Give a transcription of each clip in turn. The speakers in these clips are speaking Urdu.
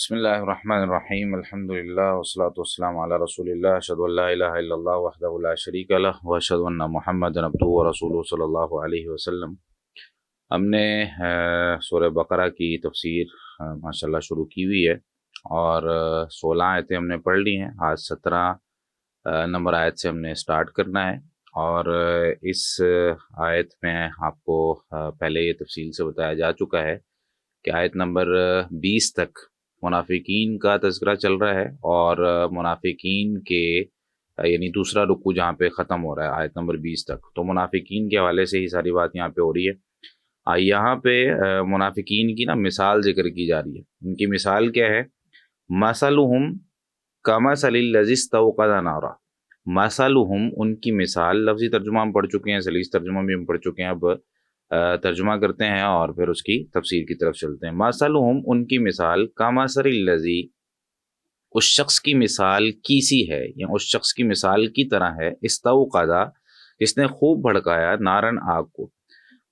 بسم اللہ الرحمن الرحیم الحمد للہ والصلاۃ والسلام علی رسول اللہ اشہد ان لا الہ الا اللہ وحدہ لا شریک لہ واشہد ان محمدا عبدہ ورسولہ صلی اللہ علیہ وسلم۔ ہم نے سورہ بقرہ کی تفسیر ماشاءاللہ شروع کی ہوئی ہے اور 16 آیتیں ہم نے پڑھ لی ہیں۔ آج 17 نمبر آیت سے ہم نے سٹارٹ کرنا ہے، اور اس آیت میں آپ کو پہلے یہ تفصیل سے بتایا جا چکا ہے کہ آیت نمبر 20 تک منافقین کا تذکرہ چل رہا ہے، اور منافقین کے یعنی دوسرا رکوع جہاں پہ ختم ہو رہا ہے آیت نمبر 20 تک، تو منافقین کے حوالے سے ہی ساری بات یہاں پہ ہو رہی ہے۔ یہاں پہ منافقین کی مثال ذکر کی جا رہی ہے۔ ان کی مثال کیا ہے؟ مثلہم کمثل الذی استوقد نارا۔ مثلہم، ان کی مثال، لفظی ترجمہ ہم پڑھ چکے ہیں، سلیس ترجمہ بھی ہم پڑھ چکے ہیں، اب ترجمہ کرتے ہیں اور پھر اس کی تفسیر کی طرف چلتے ہیں۔ مثلہم، ان کی مثال، کمثل الذی، اس شخص کی مثال کیسی ہے یا اس شخص کی مثال کی طرح ہے، استوقد، جس نے خوب بھڑکایا، نارن، آگ کو،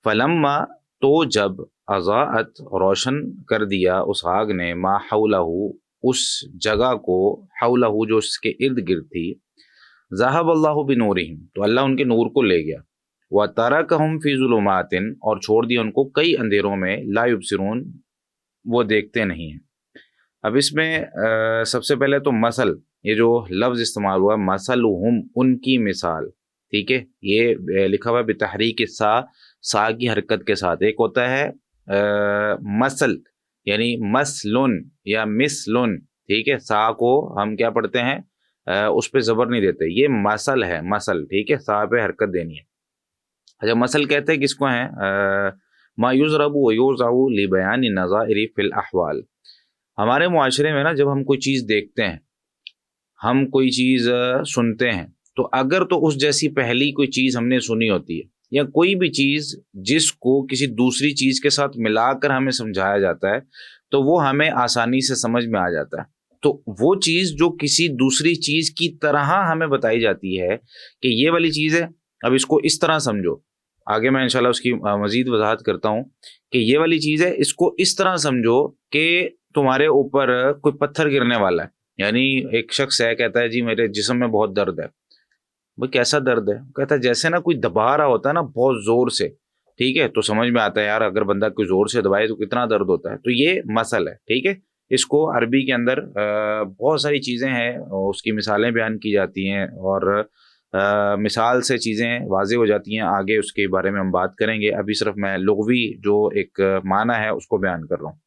فلما، تو جب، اضاءت، روشن کر دیا اس آگ نے، ما حولہ، اس جگہ کو، حولہ جو اس کے ارد گرد تھی، ذہب اللہ بنورہم، تو اللہ ان کے نور کو لے گیا، وَتَرَكَهُمْ فِي ظُلُمَاتٍ، اور چھوڑ دیا ان کو کئی اندھیروں میں، لا یبصرون، وہ دیکھتے نہیں ہیں۔ اب اس میں سب سے پہلے تو مثل، یہ جو لفظ استعمال ہوا، مثلہم، ان کی مثال، ٹھیک ہے، یہ لکھا ہوا ہے بتحریک سا کی حرکت کے ساتھ۔ ایک ہوتا ہے مثل یعنی مثلن یا مثلن، ٹھیک ہے، سا کو ہم کیا پڑھتے ہیں، اس پہ زبر نہیں دیتے، یہ مثل ہے، مثل، ٹھیک ہے، سا پہ حرکت دینی ہے۔ اچھا، مثل کہتے ہیں کس کو ہیں؟ ما یضرب و یوضع لبیان النظائر فی الاحوال۔ ہمارے معاشرے میں جب ہم کوئی چیز دیکھتے ہیں، ہم کوئی چیز سنتے ہیں، تو اگر تو اس جیسی پہلی کوئی چیز ہم نے سنی ہوتی ہے، یا کوئی بھی چیز جس کو کسی دوسری چیز کے ساتھ ملا کر ہمیں سمجھایا جاتا ہے، تو وہ ہمیں آسانی سے سمجھ میں آ جاتا ہے۔ تو وہ چیز جو کسی دوسری چیز کی طرح ہمیں بتائی جاتی ہے کہ یہ والی چیز ہے، اب اس کو اس طرح سمجھو، آگے میں انشاءاللہ اس کی مزید وضاحت کرتا ہوں کہ یہ والی چیز ہے، اس کو اس طرح سمجھو کہ تمہارے اوپر کوئی پتھر گرنے والا ہے۔ یعنی ایک شخص ہے، کہتا ہے جی میرے جسم میں بہت درد ہے۔ بھئی کیسا درد ہے؟ کہتا ہے جیسے کوئی دبا رہا ہوتا ہے بہت زور سے، ٹھیک ہے، تو سمجھ میں آتا ہے یار اگر بندہ کوئی زور سے دبائے تو کتنا درد ہوتا ہے۔ تو یہ مثل ہے، ٹھیک ہے۔ اس کو عربی کے اندر بہت ساری چیزیں ہیں، اس کی مثالیں بیان کی جاتی ہیں، اور مثال سے چیزیں واضح ہو جاتی ہیں۔ آگے اس کے بارے میں ہم بات کریں گے، ابھی صرف میں لغوی جو ایک معنی ہے اس کو بیان کر رہا ہوں،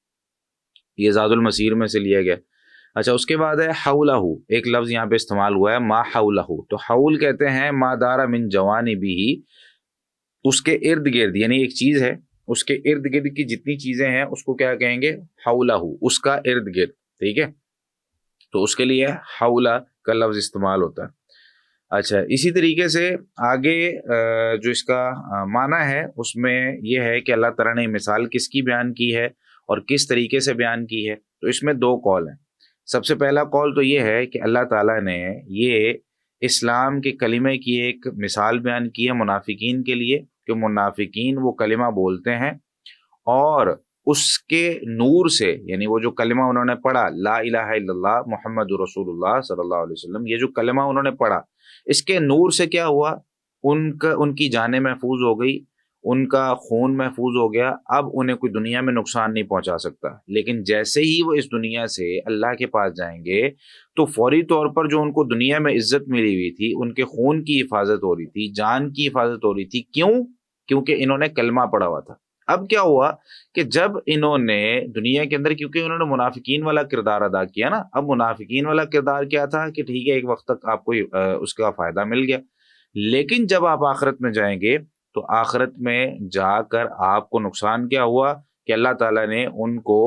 یہ زاد المسیر میں سے لیا گیا۔ اچھا، اس کے بعد ہے حولہ، ایک لفظ یہاں پہ استعمال ہوا ہے، ما حولہ، تو حول کہتے ہیں ما دار من جوانبہ، اس کے ارد گرد، یعنی ایک چیز ہے، اس کے ارد گرد کی جتنی چیزیں ہیں اس کو کیا کہیں گے؟ حولہ، اس کا ارد گرد، ٹھیک ہے، تو اس کے لیے حولہ کا لفظ استعمال ہوتا ہے۔ اچھا، اسی طریقے سے آگے جو اس کا معنی ہے اس میں یہ ہے کہ اللہ تعالیٰ نے مثال کس کی بیان کی ہے اور کس طریقے سے بیان کی ہے۔ تو اس میں دو قول ہیں۔ سب سے پہلا قول تو یہ ہے کہ اللہ تعالیٰ نے یہ اسلام کے کلمے کی ایک مثال بیان کی ہے منافقین کے لیے، کہ منافقین وہ کلمہ بولتے ہیں اور اس کے نور سے، یعنی وہ جو کلمہ انہوں نے پڑھا، لا الہ الا اللہ محمد رسول اللہ صلی اللہ علیہ وسلم، یہ جو کلمہ انہوں نے پڑھا، اس کے نور سے کیا ہوا؟ ان کی جانیں محفوظ ہو گئی، ان کا خون محفوظ ہو گیا، اب انہیں کوئی دنیا میں نقصان نہیں پہنچا سکتا۔ لیکن جیسے ہی وہ اس دنیا سے اللہ کے پاس جائیں گے تو فوری طور پر جو ان کو دنیا میں عزت ملی ہوئی تھی، ان کے خون کی حفاظت ہو رہی تھی، جان کی حفاظت ہو رہی تھی، کیوں؟ کیونکہ انہوں نے کلمہ پڑھا ہوا تھا۔ اب کیا ہوا کہ جب انہوں نے دنیا کے اندر، کیونکہ انہوں نے منافقین والا کردار ادا کیا نا، اب منافقین والا کردار کیا تھا کہ ٹھیک ہے ایک وقت تک آپ کو اس کا فائدہ مل گیا، لیکن جب آپ آخرت میں جائیں گے تو آخرت میں جا کر آپ کو نقصان کیا ہوا کہ اللہ تعالیٰ نے ان کو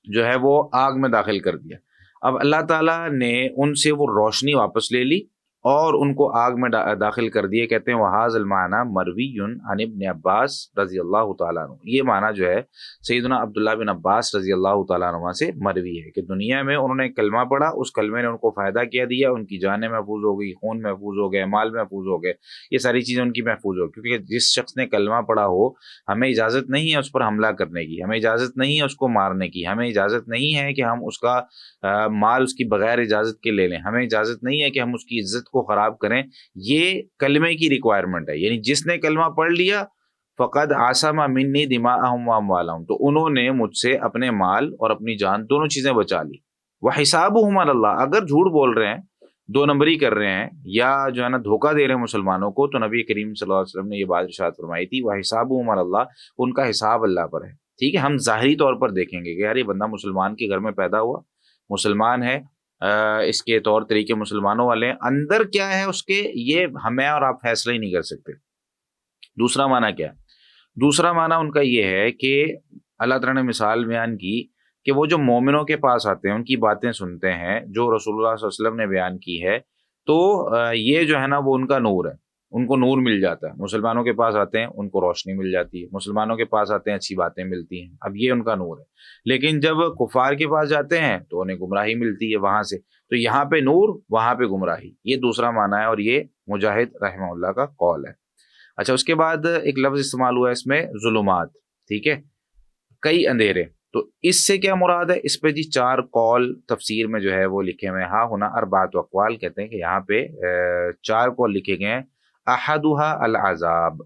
جو ہے وہ آگ میں داخل کر دیا۔ اب اللہ تعالیٰ نے ان سے وہ روشنی واپس لے لی اور ان کو آگ میں داخل کر دیے. کہتے ہیں وحاظ المعنی مروی عن ابن عباس رضی اللہ تعالیٰ عنہ. یہ معنی جو ہے سیدنا عبداللہ بن عباس رضی اللہ تعالیٰ عنہ سے مروی ہے کہ دنیا میں انہوں نے کلمہ پڑھا, اس کلمے نے ان کو فائدہ کیا دیا, ان کی جانیں محفوظ ہو گئی, خون محفوظ ہو گئے, مال محفوظ ہو گئے, یہ ساری چیزیں ان کی محفوظ ہو. کیونکہ جس شخص نے کلمہ پڑھا ہو ہمیں اجازت نہیں ہے اس پر حملہ کرنے کی, ہمیں اجازت نہیں ہے اس کو مارنے کی, ہمیں اجازت نہیں ہے کہ ہم اس کا مال اس کی بغیر اجازت کے لے لیں, ہمیں اجازت نہیں ہے کہ ہم اس کی عزت کو خراب کریں. یہ کلمے کی ریکوائرمنٹ ہے. یعنی جس نے کلمہ پڑھ لیا فقد عصم منی دماءہم واموالہم, تو انہوں نے مجھ سے اپنے مال اور اپنی جان دونوں چیزیں بچا لی. وحسابہم علی اللہ, اگر جھوٹ بول رہے ہیں, دو نمبری کر رہے ہیں, یا جو ہے نا دھوکہ دے رہے ہیں مسلمانوں کو, تو نبی کریم صلی اللہ علیہ وسلم نے یہ بات ارشاد فرمائی تھی وحسابہم علی اللہ, ان کا حساب اللہ پر ہے. ٹھیک ہے, ہم ظاہری طور پر دیکھیں گے کہ یار یہ بندہ مسلمان کے گھر میں پیدا ہوا, مسلمان ہے, اس کے طور طریقے مسلمانوں والے ہیں, اندر کیا ہے اس کے, یہ ہمیں اور آپ فیصلہ ہی نہیں کر سکتے. دوسرا معنی کیا ہے؟ دوسرا معنی ان کا یہ ہے کہ اللہ تعالیٰ نے مثال بیان کی کہ وہ جو مومنوں کے پاس آتے ہیں ان کی باتیں سنتے ہیں جو رسول اللہ صلی اللہ علیہ وسلم نے بیان کی ہے, تو یہ جو ہے نا وہ ان کا نور ہے, ان کو نور مل جاتا ہے. مسلمانوں کے پاس آتے ہیں ان کو روشنی مل جاتی ہے, مسلمانوں کے پاس آتے ہیں اچھی باتیں ملتی ہیں, اب یہ ان کا نور ہے. لیکن جب کفار کے پاس جاتے ہیں تو انہیں گمراہی ملتی ہے وہاں سے, تو یہاں پہ نور وہاں پہ گمراہی. یہ دوسرا معنی ہے اور یہ مجاہد رحمہ اللہ کا قول ہے. اچھا, اس کے بعد ایک لفظ استعمال ہوا ہے اس میں ظلمات. ٹھیک ہے, کئی اندھیرے. تو اس سے کیا مراد ہے؟ اس پہ جی 4 قول تفسیر میں جو ہے وہ لکھے ہوئے ہیں. ہاں ہونا اربعۃ اقوال, کہتے ہیں کہ یہاں پہ 4 قول لکھے گئے ہیں. احدها العذاب,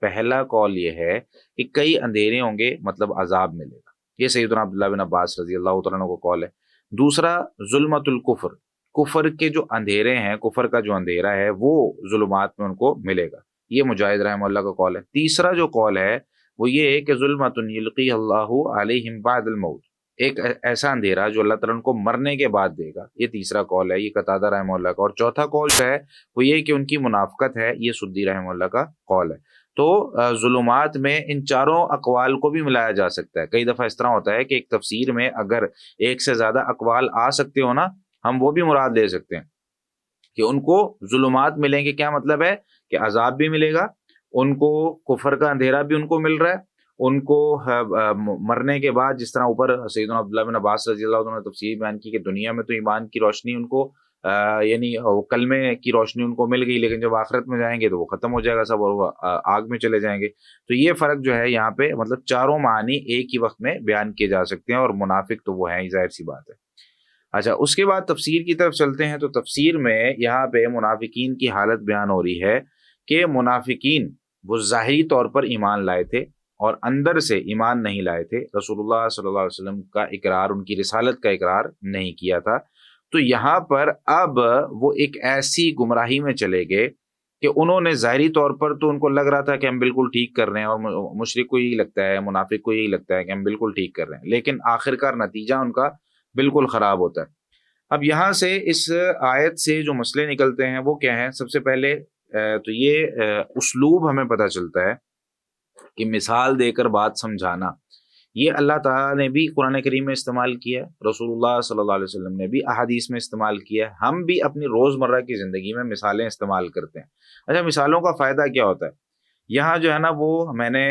پہلا قول یہ ہے کہ کئی اندھیرے ہوں گے مطلب عذاب ملے گا, یہ سیدنا عبداللہ بن عباس رضی اللہ تعالیٰ عنہ کو قول ہے. دوسرا ظلمت الکفر, کفر کے جو اندھیرے ہیں, کفر کا جو اندھیرا ہے وہ ظلمات میں ان کو ملے گا, یہ مجاہد رحمہ اللہ کا قول ہے. تیسرا جو قول ہے وہ یہ ہے کہ ظلمت یلقی اللہ علیہم بعد الموت, ایک ایسا اندھیرا جو اللہ تعالیٰ ان کو مرنے کے بعد دے گا, یہ تیسرا قول ہے, یہ قتادہ رحمہ اللہ کا. اور چوتھا قول جو ہے وہ یہ کہ ان کی منافقت ہے, یہ سدی رحمہ اللہ کا قول ہے. تو ظلمات میں ان چاروں اقوال کو بھی ملایا جا سکتا ہے. کئی دفعہ اس طرح ہوتا ہے کہ ایک تفسیر میں اگر ایک سے زیادہ اقوال آ سکتے ہو نا, ہم وہ بھی مراد لے سکتے ہیں کہ ان کو ظلمات ملیں گے. کیا مطلب ہے کہ عذاب بھی ملے گا, ان کو کفر کا اندھیرا بھی ان کو مل رہا ہے, ان کو مرنے کے بعد جس طرح اوپر سیدنا عبداللہ بن عباس رضی اللہ عنہ نے تفسیر بیان کی کہ دنیا میں تو ایمان کی روشنی ان کو یعنی کلمے کی روشنی ان کو مل گئی, لیکن جب آخرت میں جائیں گے تو وہ ختم ہو جائے گا سب, اور آگ میں چلے جائیں گے. تو یہ فرق جو ہے یہاں پہ, مطلب چاروں معنی ایک ہی وقت میں بیان کیے جا سکتے ہیں, اور منافق تو وہ ہیں ہی, ظاہر سی بات ہے. اچھا, اس کے بعد تفسیر کی طرف چلتے ہیں. تو تفسیر میں یہاں پہ منافقین کی حالت بیان ہو رہی ہے کہ منافقین وہ ظاہری طور پر ایمان لائے تھے اور اندر سے ایمان نہیں لائے تھے, رسول اللہ صلی اللہ علیہ وسلم کا اقرار, ان کی رسالت کا اقرار نہیں کیا تھا. تو یہاں پر اب وہ ایک ایسی گمراہی میں چلے گئے کہ انہوں نے ظاہری طور پر تو ان کو لگ رہا تھا کہ ہم بالکل ٹھیک کر رہے ہیں, اور مشرک کو یہی لگتا ہے, منافق کو یہی لگتا ہے کہ ہم بالکل ٹھیک کر رہے ہیں, لیکن آخرکار نتیجہ ان کا بالکل خراب ہوتا ہے. اب یہاں سے اس آیت سے جو مسئلے نکلتے ہیں وہ کیا ہیں؟ سب سے پہلے تو یہ اسلوب ہمیں پتہ چلتا ہے کہ مثال دے کر بات سمجھانا, یہ اللہ تعالیٰ نے بھی قرآن کریم میں استعمال کیا ہے, رسول اللہ صلی اللہ علیہ وسلم نے بھی احادیث میں استعمال کیا ہے, ہم بھی اپنی روزمرہ کی زندگی میں مثالیں استعمال کرتے ہیں. اچھا, مثالوں کا فائدہ کیا ہوتا ہے؟ یہاں جو ہے نا وہ میں نے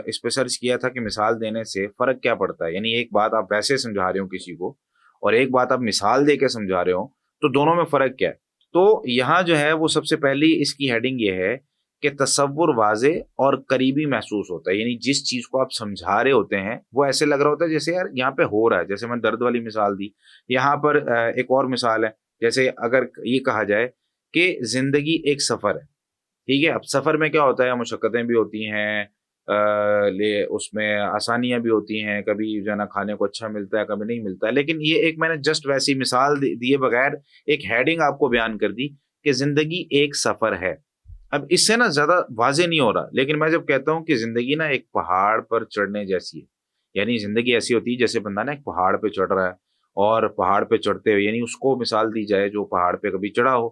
اس پہ سرچ کیا تھا کہ مثال دینے سے فرق کیا پڑتا ہے. یعنی ایک بات آپ ویسے سمجھا رہے ہو کسی کو, اور ایک بات آپ مثال دے کے سمجھا رہے ہو, تو دونوں میں فرق کیا ہے؟ تو یہاں جو ہے وہ سب سے پہلی اس کی ہیڈنگ یہ ہے کہ تصور واضح اور قریبی محسوس ہوتا ہے. یعنی جس چیز کو آپ سمجھا رہے ہوتے ہیں وہ ایسے لگ رہا ہوتا ہے جیسے یار یہاں پہ ہو رہا ہے. جیسے میں درد والی مثال دی, یہاں پر ایک اور مثال ہے, جیسے اگر یہ کہا جائے کہ زندگی ایک سفر ہے. ٹھیک ہے, اب سفر میں کیا ہوتا ہے, مشقتیں بھی ہوتی ہیں, اس میں آسانیاں بھی ہوتی ہیں, کبھی جو ہے نا کھانے کو اچھا ملتا ہے, کبھی نہیں ملتا ہے. لیکن یہ ایک میں نے جسٹ ویسی مثال دیے بغیر ایک ہیڈنگ آپ کو بیان کر دی کہ زندگی ایک سفر ہے. اب اس سے نا زیادہ واضح نہیں ہو رہا, لیکن میں جب کہتا ہوں کہ زندگی نا ایک پہاڑ پر چڑھنے جیسی ہے, یعنی زندگی ایسی ہوتی ہے جیسے بندہ نا ایک پہاڑ پہ چڑھ رہا ہے, اور پہاڑ پہ چڑھتے ہوئے یعنی اس کو مثال دی جائے جو پہاڑ پہ کبھی چڑھا ہو,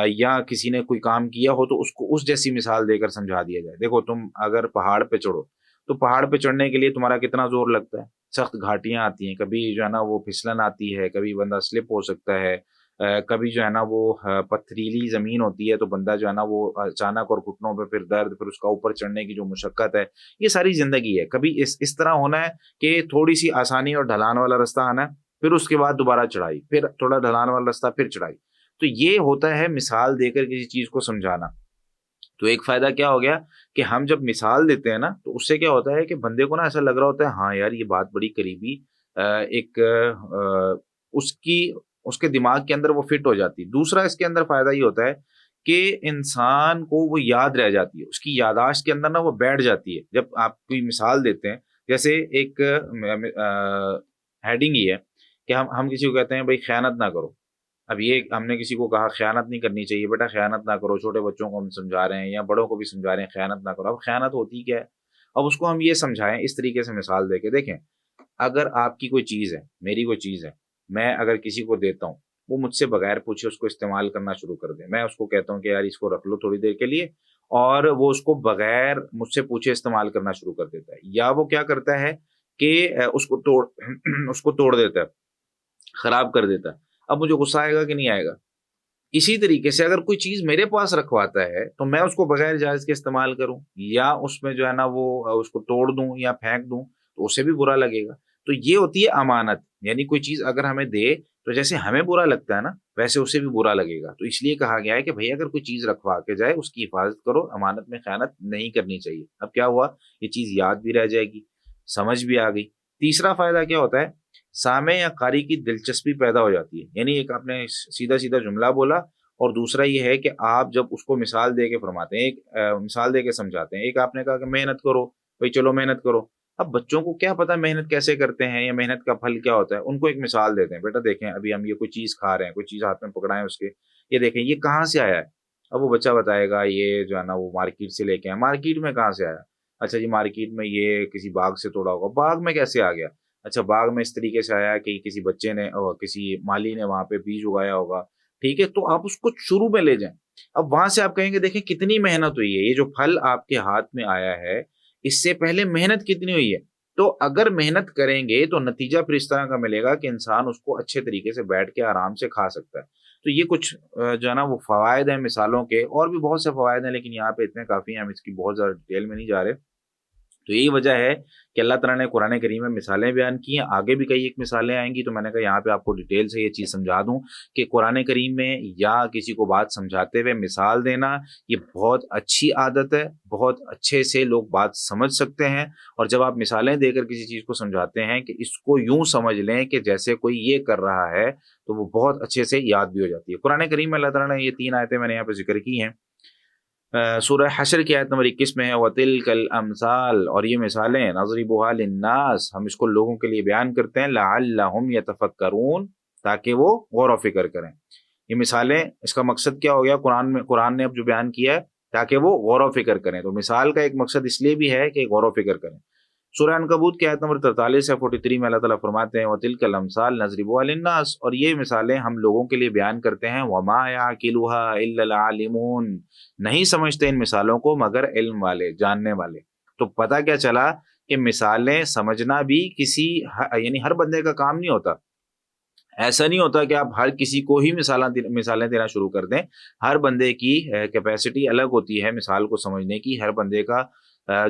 یا کسی نے کوئی کام کیا ہو تو اس کو اس جیسی مثال دے کر سمجھا دیا جائے. دیکھو تم اگر پہاڑ پہ چڑھو تو پہاڑ پہ چڑھنے کے لیے تمہارا کتنا زور لگتا ہے, سخت گھاٹیاں آتی ہیں, کبھی جو ہے نا وہ پھسلن آتی ہے, کبھی بندہ سلپ ہو سکتا ہے, کبھی جو ہے نا وہ پتھریلی زمین ہوتی ہے تو بندہ جو ہے نا وہ اچانک اور گھٹنوں پہ پھر درد، پھر اس کا اوپر چڑھنے کی جو مشقت ہے، یہ ساری زندگی ہے. کبھی اس طرح ہونا ہے کہ تھوڑی سی آسانی اور ڈھلان والا رستہ آنا ہے، پھر اس کے بعد دوبارہ چڑھائی، پھر تھوڑا ڈھلان والا رستہ، پھر چڑھائی. تو یہ ہوتا ہے مثال دے کر کسی چیز کو سمجھانا. تو ایک فائدہ کیا ہو گیا کہ ہم جب مثال دیتے ہیں نا تو اس سے کیا ہوتا ہے کہ بندے کو نا ایسا لگ رہا ہوتا ہے ہاں یار یہ بات بڑی قریبی ایک اس کے دماغ کے اندر وہ فٹ ہو جاتی ہے. دوسرا اس کے اندر فائدہ یہ ہوتا ہے کہ انسان کو وہ یاد رہ جاتی ہے، اس کی یاداشت کے اندر نا وہ بیٹھ جاتی ہے. جب آپ کوئی مثال دیتے ہیں، جیسے ایک ہیڈنگ ہی ہے کہ ہم کسی کو کہتے ہیں بھائی خیانت نہ کرو. اب یہ ہم نے کسی کو کہا خیانت نہیں کرنی چاہیے، بیٹا خیانت نہ کرو. چھوٹے بچوں کو ہم سمجھا رہے ہیں یا بڑوں کو بھی سمجھا رہے ہیں خیانت نہ کرو. اب خیانت ہوتی کیا ہے؟ اب اس کو ہم یہ سمجھائیں اس طریقے سے مثال دے کے، دیکھیں اگر آپ کی کوئی چیز ہے، میری کوئی چیز ہے، میں اگر کسی کو دیتا ہوں، وہ مجھ سے بغیر پوچھے اس کو استعمال کرنا شروع کر دے. میں اس کو کہتا ہوں کہ یار اس کو رکھ لو تھوڑی دیر کے لیے، اور وہ اس کو بغیر مجھ سے پوچھے استعمال کرنا شروع کر دیتا ہے. یا وہ کیا کرتا ہے کہ اس کو توڑ اس کو توڑ دیتا ہے، خراب کر دیتا ہے. اب مجھے غصہ آئے گا کہ نہیں آئے گا؟ اسی طریقے سے اگر کوئی چیز میرے پاس رکھواتا ہے تو میں اس کو بغیر اجازت کے استعمال کروں یا اس میں جو ہے نا وہ اس کو توڑ دوں یا پھینک دوں تو اسے بھی برا لگے گا. تو یہ ہوتی ہے امانت. یعنی کوئی چیز اگر ہمیں دے تو جیسے ہمیں برا لگتا ہے نا ویسے اسے بھی برا لگے گا. تو اس لیے کہا گیا ہے کہ بھئی اگر کوئی چیز رکھوا کے جائے اس کی حفاظت کرو، امانت میں خیانت نہیں کرنی چاہیے. اب کیا ہوا، یہ چیز یاد بھی رہ جائے گی، سمجھ بھی آ گئی. تیسرا فائدہ کیا ہوتا ہے، سامع یا قاری کی دلچسپی پیدا ہو جاتی ہے. یعنی ایک آپ نے سیدھا سیدھا جملہ بولا، اور دوسرا یہ ہے کہ آپ جب اس کو مثال دے کے فرماتے ہیں، ایک مثال دے کے سمجھاتے ہیں. ایک آپ نے کہا کہ محنت کرو، بھائی چلو محنت کرو. اب بچوں کو کیا پتا محنت کیسے کرتے ہیں یا محنت کا پھل کیا ہوتا ہے. ان کو ایک مثال دیتے ہیں، بیٹا دیکھیں ابھی ہم یہ کوئی چیز کھا رہے ہیں، کوئی چیز ہاتھ میں پکڑائیں اس کے، یہ دیکھیں یہ کہاں سے آیا ہے. اب وہ بچہ بتائے گا یہ جو ہے نا وہ مارکیٹ سے لے کے آئے. مارکیٹ میں کہاں سے آیا؟ اچھا جی مارکیٹ میں یہ کسی باغ سے توڑا ہوگا. باغ میں کیسے آ گیا؟ اچھا باغ میں اس طریقے سے آیا کہ کسی بچے نے اور کسی مالی نے وہاں پہ بیج اگایا ہوگا. ٹھیک ہے، تو آپ اس کو شروع میں لے جائیں. اب وہاں سے آپ کہیں گے دیکھیں کتنی محنت ہوئی ہے، یہ جو پھل آپ کے ہاتھ میں آیا ہے اس سے پہلے محنت کتنی ہوئی ہے. تو اگر محنت کریں گے تو نتیجہ پھر اس طرح کا ملے گا کہ انسان اس کو اچھے طریقے سے بیٹھ کے آرام سے کھا سکتا ہے. تو یہ کچھ جو ہے نا وہ فوائد ہیں مثالوں کے. اور بھی بہت سے فوائد ہیں لیکن یہاں پہ اتنے کافی ہیں، ہم اس کی بہت زیادہ ڈیٹیل میں نہیں جا رہے. تو یہی وجہ ہے کہ اللہ تعالیٰ نے قرآن کریم میں مثالیں بیان کی ہیں. آگے بھی کئی ایک مثالیں آئیں گی تو میں نے کہا یہاں پہ آپ کو ڈیٹیل سے یہ چیز سمجھا دوں کہ قرآن کریم میں یا کسی کو بات سمجھاتے ہوئے مثال دینا یہ بہت اچھی عادت ہے. بہت اچھے سے لوگ بات سمجھ سکتے ہیں. اور جب آپ مثالیں دے کر کسی چیز کو سمجھاتے ہیں کہ اس کو یوں سمجھ لیں کہ جیسے کوئی یہ کر رہا ہے تو وہ بہت اچھے سے یاد بھی ہو جاتی ہے. قرآن کریم میں اللہ تعالیٰ نے یہ 3 آیتیں میں نے یہاں پہ ذکر کی ہیں. سورہ حشر کی آیت نمبر 21 میں ہے وَتِلْكَ الْأَمْثَالُ، اور یہ مثالیں نَضْرِبُهَا لِلنَّاسِ، ہم اس کو لوگوں کے لیے بیان کرتے ہیں لَعَلَّهُمْ يَتَفَكَّرُونَ، تاکہ وہ غور و فکر کریں. یہ مثالیں اس کا مقصد کیا ہو گیا قرآن نے اب جو بیان کیا ہے تاکہ وہ غور و فکر کریں. تو مثال کا ایک مقصد اس لیے بھی ہے کہ غور و فکر کریں. سورہ عنکبوت کی آیت نمبر 43 سے 43 میں اللہ تعالیٰ فرماتے ہیں وَتِلْكَ الْأَمْثَالُ نَضْرِبُهَا لِلنَّاسِ، اور یہ مثالیں ہم لوگوں کے لیے بیان کرتے ہیں. وَمَا يَعْقِلُهَا إِلَّا الْعَالِمُونَ، نہیں سمجھتے ان مثالوں کو مگر علم والے، جاننے والے. تو پتہ کیا چلا کہ مثالیں سمجھنا بھی یعنی ہر بندے کا کام نہیں ہوتا. ایسا نہیں ہوتا کہ آپ ہر کسی کو ہی مثالیں دینا شروع کر دیں. ہر بندے کی کیپیسٹی الگ ہوتی ہے مثال کو سمجھنے کی. ہر بندے کا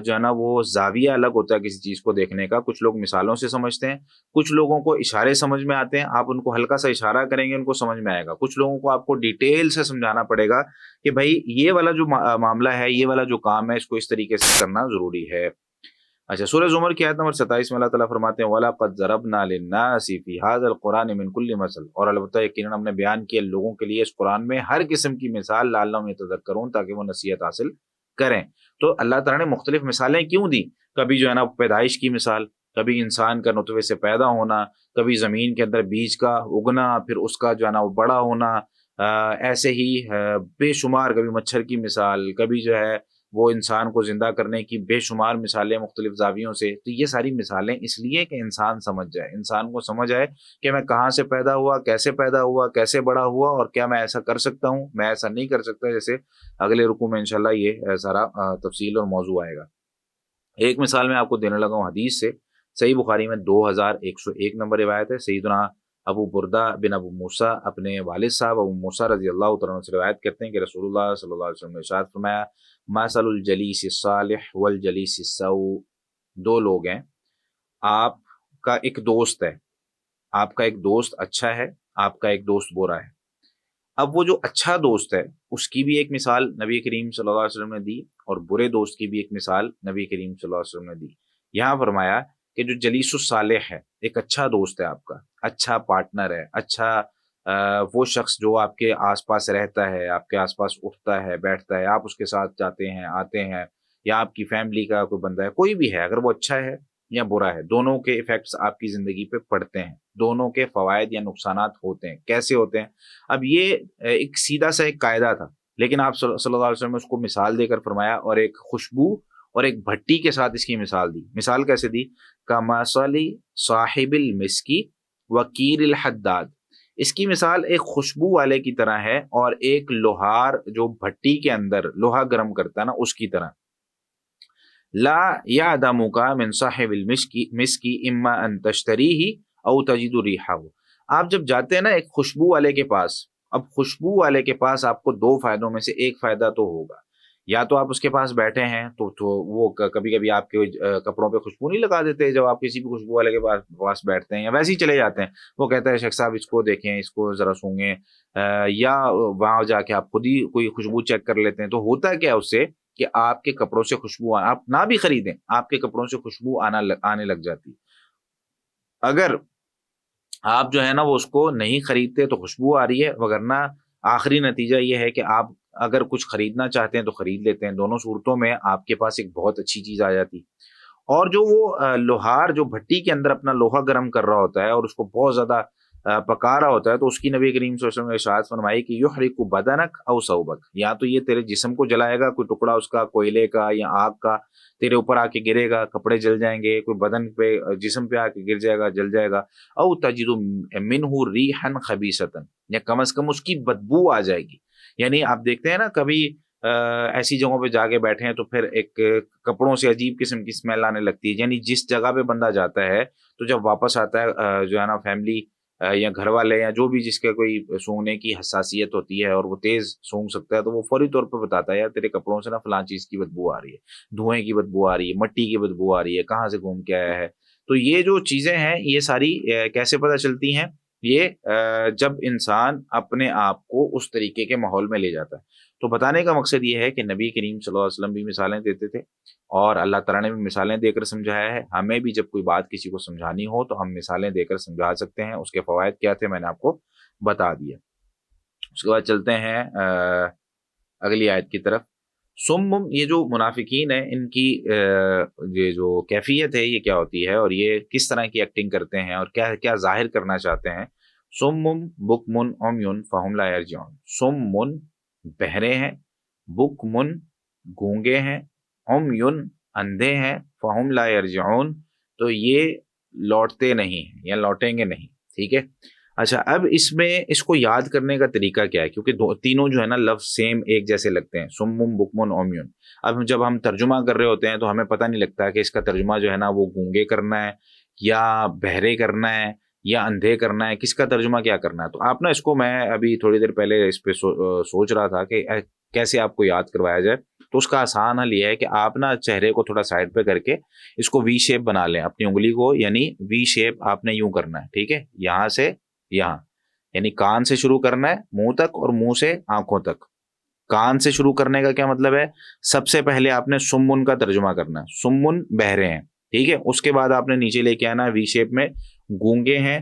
جو ہے نا وہ زاویہ الگ ہوتا ہے کسی چیز کو دیکھنے کا. کچھ لوگ مثالوں سے سمجھتے ہیں، کچھ لوگوں کو اشارے سمجھ میں آتے ہیں، آپ ان کو ہلکا سا اشارہ کریں گے ان کو سمجھ میں آئے گا. کچھ لوگوں کو آپ کو ڈیٹیل سے سمجھانا پڑے گا کہ بھائی یہ والا جو معاملہ ہے، یہ والا جو کام ہے، اس کو اس طریقے سے کرنا ضروری ہے. اچھا سورہ زمر کی آیت نمبر 27 میں اللہ تعالیٰ فرماتے ہیں وَلَقَدْ ضَرَبْنَا لِلنَّاسِ فِي هَذَا الْقُرْآنِ مِنْ كُلِّ مَثَلٍ، اور البتہ یقیناً ہم نے بیان کیا لوگوں کے لیے اس قرآن میں ہر قسم کی مثال لعلہم یتذکرون، تاکہ وہ نصیحت حاصل کریں. تو اللہ تعالیٰ نے مختلف مثالیں کیوں دی؟ کبھی جو ہے نا پیدائش کی مثال، کبھی انسان کا نطفے سے پیدا ہونا، کبھی زمین کے اندر بیج کا اگنا، پھر اس کا جو ہے نا وہ بڑا ہونا، ایسے ہی بے شمار، کبھی مچھر کی مثال، کبھی جو ہے وہ انسان کو زندہ کرنے کی بے شمار مثالیں مختلف زاویوں سے. تو یہ ساری مثالیں اس لیے کہ انسان سمجھ جائے، انسان کو سمجھ آئے کہ میں کہاں سے پیدا ہوا، کیسے بڑا ہوا، اور کیا میں ایسا کر سکتا ہوں، میں ایسا نہیں کر سکتا. جیسے اگلے رکوع میں انشاءاللہ یہ سارا تفصیل اور موضوع آئے گا. ایک مثال میں آپ کو دینے لگا ہوں حدیث سے. صحیح بخاری میں 2101 نمبر روایت ہے. سیدنا ابو بردہ بن ابو موسیٰ اپنے والد صاحب ابو موسیٰ رضی اللہ تعالیٰ عنہ سے روایت کرتے ہیں کہ رسول اللہ صلی اللہ علیہ وسلم نے ارشاد فرمایا مثل الجلیس الصالح والجلیس السوء، دو لوگ ہیں، آپ کا ایک دوست ہے، آپ کا ایک دوست اچھا ہے، آپ کا ایک دوست برا ہے۔ اب وہ جو اچھا دوست ہے اس کی بھی ایک مثال نبی کریم صلی اللہ علیہ وسلم نے دی، اور برے دوست کی بھی ایک مثال نبی کریم صلی اللہ علیہ وسلم نے دی۔ یہاں فرمایا کہ جو جلیس الصالح ہے، ایک اچھا دوست ہے آپ کا، اچھا پارٹنر ہے، اچھا وہ شخص جو آپ کے آس پاس رہتا ہے، آپ کے آس پاس اٹھتا ہے بیٹھتا ہے، آپ اس کے ساتھ جاتے ہیں آتے ہیں، یا آپ کی فیملی کا کوئی بندہ ہے، کوئی بھی ہے، اگر وہ اچھا ہے یا برا ہے، دونوں کے ایفیکٹس آپ کی زندگی پہ پڑتے ہیں، دونوں کے فوائد یا نقصانات ہوتے ہیں۔ کیسے ہوتے ہیں؟ اب یہ ایک سیدھا سا ایک قاعدہ تھا، لیکن آپ صلی اللہ علیہ وسلم نے اس کو مثال دے کر فرمایا، اور ایک خوشبو اور ایک بھٹی کے ساتھ اس کی مثال دی۔ مثال کیسے دی؟ کمثل صاحب المسکی وکیر الحداد، اس کی مثال ایک خوشبو والے کی طرح ہے، اور ایک لوہار جو بھٹی کے اندر لوہا گرم کرتا ہے نا، اس کی طرح۔ لا یعدمک من صاحب المسکی اما ان تشتریہ او تجد ریحہ، آپ جب جاتے ہیں نا ایک خوشبو والے کے پاس، اب خوشبو والے کے پاس آپ کو دو فائدوں میں سے ایک فائدہ تو ہوگا، یا تو آپ اس کے پاس بیٹھے ہیں تو وہ کبھی کبھی آپ کے کپڑوں پہ خوشبو نہیں لگا دیتے جب آپ کسی بھی خوشبو والے کے پاس بیٹھتے ہیں، یا ویسے ہی چلے جاتے ہیں، وہ کہتا ہے شیخ صاحب اس کو دیکھیں، اس کو ذرا سونگیں، یا وہاں جا کے آپ خود ہی کوئی خوشبو چیک کر لیتے ہیں، تو ہوتا کیا اس سے کہ آپ کے کپڑوں سے خوشبو آپ نہ بھی خریدیں، آپ کے کپڑوں سے خوشبو آنے لگ جاتی۔ اگر آپ جو ہے نا وہ اس کو نہیں خریدتے تو خوشبو آ رہی ہے، وگرنہ آخری نتیجہ یہ ہے کہ آپ اگر کچھ خریدنا چاہتے ہیں تو خرید لیتے ہیں، دونوں صورتوں میں آپ کے پاس ایک بہت اچھی چیز آ جاتی۔ اور جو وہ لوہار جو بھٹی کے اندر اپنا لوہا گرم کر رہا ہوتا ہے اور اس کو بہت زیادہ پکا رہا ہوتا ہے، تو اس کی نبی کریم صلی اللہ علیہ وسلم نے ارشاد فرمائی کہ یحرق بدنک او ثوبک، یا تو یہ تیرے جسم کو جلائے گا، کوئی ٹکڑا اس کا کوئلے کا یا آگ کا تیرے اوپر آ کے گرے گا، کپڑے جل جائیں گے، کوئی بدن پہ جسم پہ آ کے گر جائے گا، جل جائے گا، او تجد منہ ریحا خبیثۃ، یا کم از کم اس کی بدبو آ جائے گی۔ یعنی آپ دیکھتے ہیں نا کبھی ایسی جگہوں پہ جا کے بیٹھے ہیں تو پھر ایک کپڑوں سے عجیب قسم کی اسمیل آنے لگتی ہے، یعنی جس جگہ پہ بندہ جاتا ہے تو جب واپس آتا ہے جو ہے نا فیملی یا گھر والے یا جو بھی جس کے کوئی سونگنے کی حساسیت ہوتی ہے اور وہ تیز سونگ سکتا ہے، تو وہ فوری طور پہ بتاتا ہے یار تیرے کپڑوں سے نا فلاں چیز کی بدبو آ رہی ہے، دھوئیں کی بدبو آ رہی ہے، مٹی کی بدبو آ رہی ہے، کہاں سے گھوم کے آیا ہے۔ تو یہ جو چیزیں ہیں یہ ساری کیسے پتہ چلتی ہیں؟ یہ جب انسان اپنے آپ کو اس طریقے کے ماحول میں لے جاتا ہے۔ تو بتانے کا مقصد یہ ہے کہ نبی کریم صلی اللہ علیہ وسلم بھی مثالیں دیتے تھے، اور اللہ تعالیٰ نے بھی مثالیں دے کر سمجھایا ہے۔ ہمیں بھی جب کوئی بات کسی کو سمجھانی ہو تو ہم مثالیں دے کر سمجھا سکتے ہیں۔ اس کے فوائد کیا تھے میں نے آپ کو بتا دیا۔ اس کے بعد چلتے ہیں اگلی آیت کی طرف۔ سمم، یہ جو منافقین ہیں ان کی یہ جو کیفیت ہے یہ کیا ہوتی ہے، اور یہ کس طرح کی ایکٹنگ کرتے ہیں اور کیا کیا ظاہر کرنا چاہتے ہیں۔ سمم بکمن عمیٌ فہم لا یرجعون، سمن بہرے ہیں، بکمن گونگے ہیں، عمیٌ اندھے ہیں، فہم لا یرجعون تو یہ لوٹتے نہیں ہیں یا لوٹیں گے نہیں، ٹھیک ہے۔ اچھا، اب اس میں اس کو یاد کرنے کا طریقہ کیا ہے، کیونکہ تینوں جو ہے نا لفظ سیم ایک جیسے لگتے ہیں، سمم بکمن عمیٌ۔ اب جب ہم ترجمہ کر رہے ہوتے ہیں تو ہمیں پتہ نہیں لگتا کہ اس کا ترجمہ جو ہے نا وہ گونگے کرنا ہے یا بہرے کرنا ہے یا اندھے کرنا ہے، کس کا ترجمہ کیا کرنا ہے۔ تو آپ نا اس کو، میں ابھی تھوڑی دیر پہلے اس پہ سوچ رہا تھا کہ کیسے آپ کو یاد کروایا جائے، تو اس کا آسان حل یہ ہے کہ آپ نا چہرے کو تھوڑا سائڈ پہ کر کے اس کو وی شیپ بنا لیں، اپنی انگلی کو یعنی وی شیپ آپ نے یوں کرنا ہے، ٹھیک ہے، یہاں سے یہاں، یعنی کان سے شروع کرنا ہے منہ تک اور منہ سے آنکھوں تک۔ کان سے شروع کرنے کا کیا مطلب ہے؟ سب سے پہلے آپ نے سمن کا ترجمہ کرنا ہے، سمن بہرے ہیں، ٹھیک ہے۔ اس کے بعد آپ نے نیچے لے کے آنا ہے وی شیپ میں، گونگے ہیں،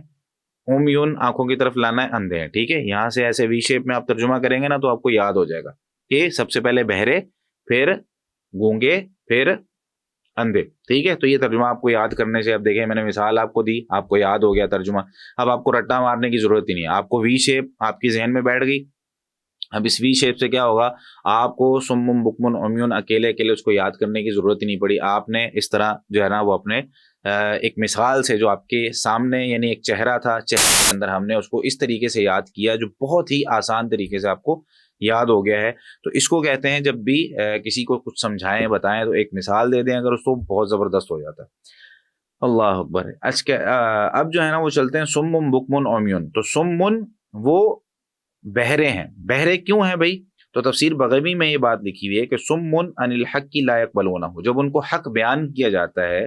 عمیٌ آنکھوں کی طرف لانا ہے، اندھے ہیں، ٹھیک ہے۔ یہاں سے ایسے وی شیپ میں آپ ترجمہ کریں گے نا تو آپ کو یاد ہو جائے گا کہ سب سے پہلے بہرے، پھر گونگے، پھر اندھے، ٹھیک ہے۔ تو یہ ترجمہ آپ کو یاد کرنے سے، اب دیکھیں میں نے مثال آپ کو دی، آپ کو یاد ہو گیا ترجمہ، اب آپ کو رٹا مارنے کی ضرورت ہی نہیں ہے، آپ کو وی شیپ آپ کی ذہن میں بیٹھ گئی۔ اب اس وی شیپ سے کیا ہوگا، آپ کو سمم بکمن عمیٌ اکیلے اکیلے اس کو یاد کرنے کی ضرورت ہی نہیں پڑی، آپ نے اس طرح جو ہے نا وہ اپنے ایک مثال سے جو آپ کے سامنے، یعنی ایک چہرہ تھا، چہرے کے اندر ہم نے اس کو اس طریقے سے یاد کیا جو بہت ہی آسان طریقے سے آپ کو یاد ہو گیا ہے۔ تو اس کو کہتے ہیں جب بھی کسی کو کچھ سمجھائیں بتائیں تو ایک مثال دے دیں، اگر اس کو بہت زبردست ہو جاتا ہے۔ اللہ اکبر. اب جو ہے نا وہ چلتے ہیں سمم بکمن عمیون. تو سمن وہ بہرے ہیں. بہرے کیوں ہیں بھائی؟ تو تفسیر بغوی میں یہ بات لکھی ہوئی ہے کہ سمن عن الحق کی لا یقبلونہ، جب ان کو حق بیان کیا جاتا ہے،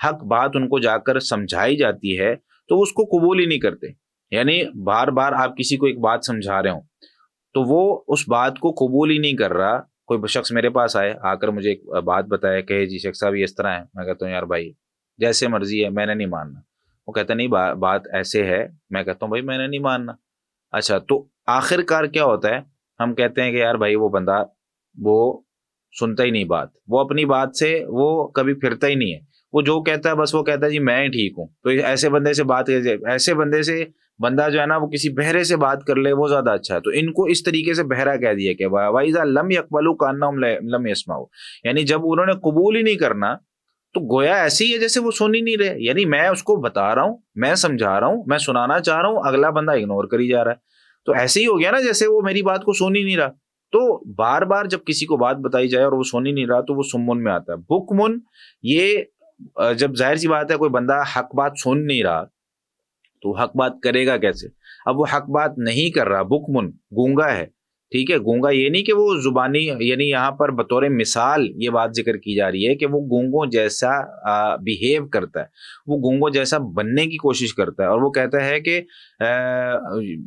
حق بات ان کو جا کر سمجھائی جاتی ہے تو اس کو قبول ہی نہیں کرتے. یعنی بار بار آپ کسی کو ایک بات سمجھا رہے ہوں تو وہ اس بات کو قبول ہی نہیں کر رہا. کوئی شخص میرے پاس آئے، آ کر مجھے ایک بات بتائے کہ جی شیخ صاحب یہ اس طرح ہے، میں کہتا ہوں یار بھائی جیسے مرضی ہے، میں نے نہیں ماننا. وہ کہتا نہیں بات ایسے ہے. میں کہتا ہوں بھائی میں نے نہیں ماننا. اچھا تو آخر کار کیا ہوتا ہے؟ ہم کہتے ہیں کہ یار بھائی وہ بندہ وہ سنتا ہی نہیں بات، وہ اپنی بات سے وہ کبھی پھرتا ہی نہیں ہے. وہ جو کہتا ہے بس وہ کہتا ہے جی میں ہی ٹھیک ہوں. تو ایسے بندے سے بات، ایسے بندے سے بندہ جو ہے نا وہ کسی بہرے سے بات کر لے وہ زیادہ اچھا ہے. تو ان کو اس طریقے سے بہرا کہہ دیا کہ وَإِذَا لَمْ يَقْبَلُوا كَأَنَّهُمْ لَمْ يَسْمَعُوا، یعنی جب انہوں نے قبول ہی نہیں کرنا تو گویا ایسے ہی ہے جیسے وہ سن ہی نہیں رہے. یعنی میں اس کو بتا رہا ہوں، میں سمجھا رہا ہوں، میں سنانا چاہ رہا ہوں، اگلا بندہ اگنور کری جا رہا ہے. تو ایسے ہی ہو گیا نا جیسے وہ میری بات کو سن ہی نہیں رہا. تو بار بار جب کسی کو بات بتائی جائے اور وہ سن ہی نہیں رہا تو وہ سمن میں آتا ہے. بکمن یہ جب ظاہر سی بات ہے کوئی بندہ حق بات سن نہیں رہا تو حق بات کرے گا کیسے؟ اب وہ حق بات نہیں کر رہا، بکمن گونگا ہے. ٹھیک ہے، گونگا یہ نہیں کہ وہ زبانی، یعنی یہاں پر بطور مثال یہ بات ذکر کی جا رہی ہے کہ وہ گونگوں جیسا بیہیو کرتا ہے، وہ گونگوں جیسا بننے کی کوشش کرتا ہے. اور وہ کہتا ہے کہ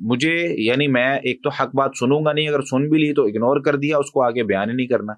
مجھے، یعنی میں ایک تو حق بات سنوں گا نہیں، اگر سن بھی لی تو اگنور کر دیا، اس کو آگے بیان ہی نہیں کرنا.